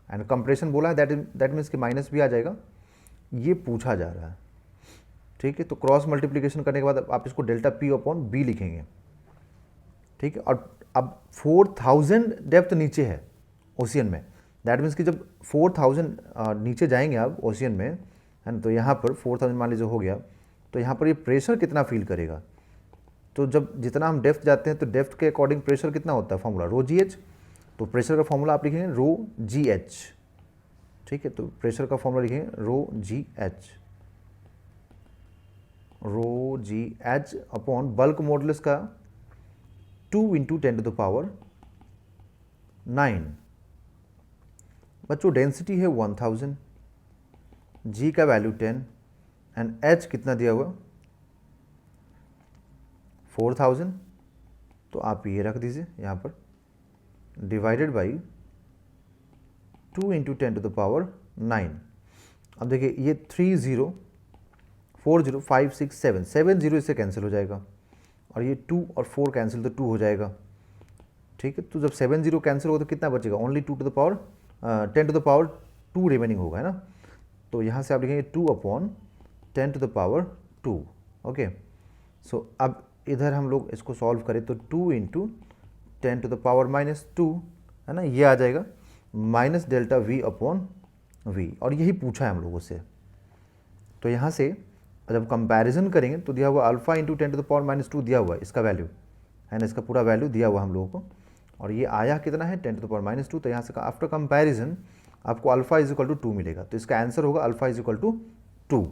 and compression बोला है, दैट मीन्स कि माइनस भी आ जाएगा, ये पूछा जा रहा है, ठीक है। तो क्रॉस मल्टीप्लिकेशन करने के बाद आप इसको डेल्टा P अपॉन B लिखेंगे, ठीक है। और अब 4000 डेप्थ नीचे है ओशियन में, दैट मीन्स कि जब 4000 नीचे जाएंगे आप ओशियन में, है ना, तो यहाँ पर 4000 मान लीजिए हो गया, तो यहाँ पर ये प्रेशर कितना फील करेगा। तो जब जितना हम डेप्थ जाते हैं तो डेप्थ के अकॉर्डिंग प्रेशर कितना होता है, फॉर्मूला रो GH, तो प्रेशर का फॉर्मूला आप लिखेंगे रो GH, ठीक है। तो प्रेशर का फॉर्मूला लिखेंगे रो GH अपॉन बल्क मॉडुलस का 2 इंटू 10 टू द पावर 9। बच्चों डेंसिटी है 1000, G का वैल्यू 10 एंड H कितना दिया हुआ 4000, तो आप ये रख दीजिए यहाँ पर, divided by 2 into 10 to the power 9। अब देखिए ये 30 40 5 6 7 70 इससे कैंसिल हो जाएगा, और ये 2 और 4 कैंसिल, तो 2 हो जाएगा, ठीक है। तो जब 70 कैंसिल होगा तो कितना बचेगा, only 2 to the power 10 to the power 2 remaining होगा, है ना। तो यहाँ से आप लिखेंगे 2 upon 10 to the power 2, okay. So अब इधर हम लोग इसको सॉल्व करें तो 2 इंटू 10 टू द पावर -2, है ना, ये आ जाएगा minus delta V upon V, और यही पूछा है हम लोगों से। तो यहाँ से जब कंपैरिजन करेंगे तो दिया हुआ alpha into 10 to the power -2 दिया हुआ है, इसका वैल्यू है ना, इसका पूरा वैल्यू दिया हुआ हम लोगों को, और ये आया कितना है 10 टू द पावर -2। तो यहाँ से आफ्टर कंपैरिजन आपको अल्फा इज इक्वल टू 2 मिलेगा, तो इसका आंसर होगा अल्फा इज इक्वल टू 2।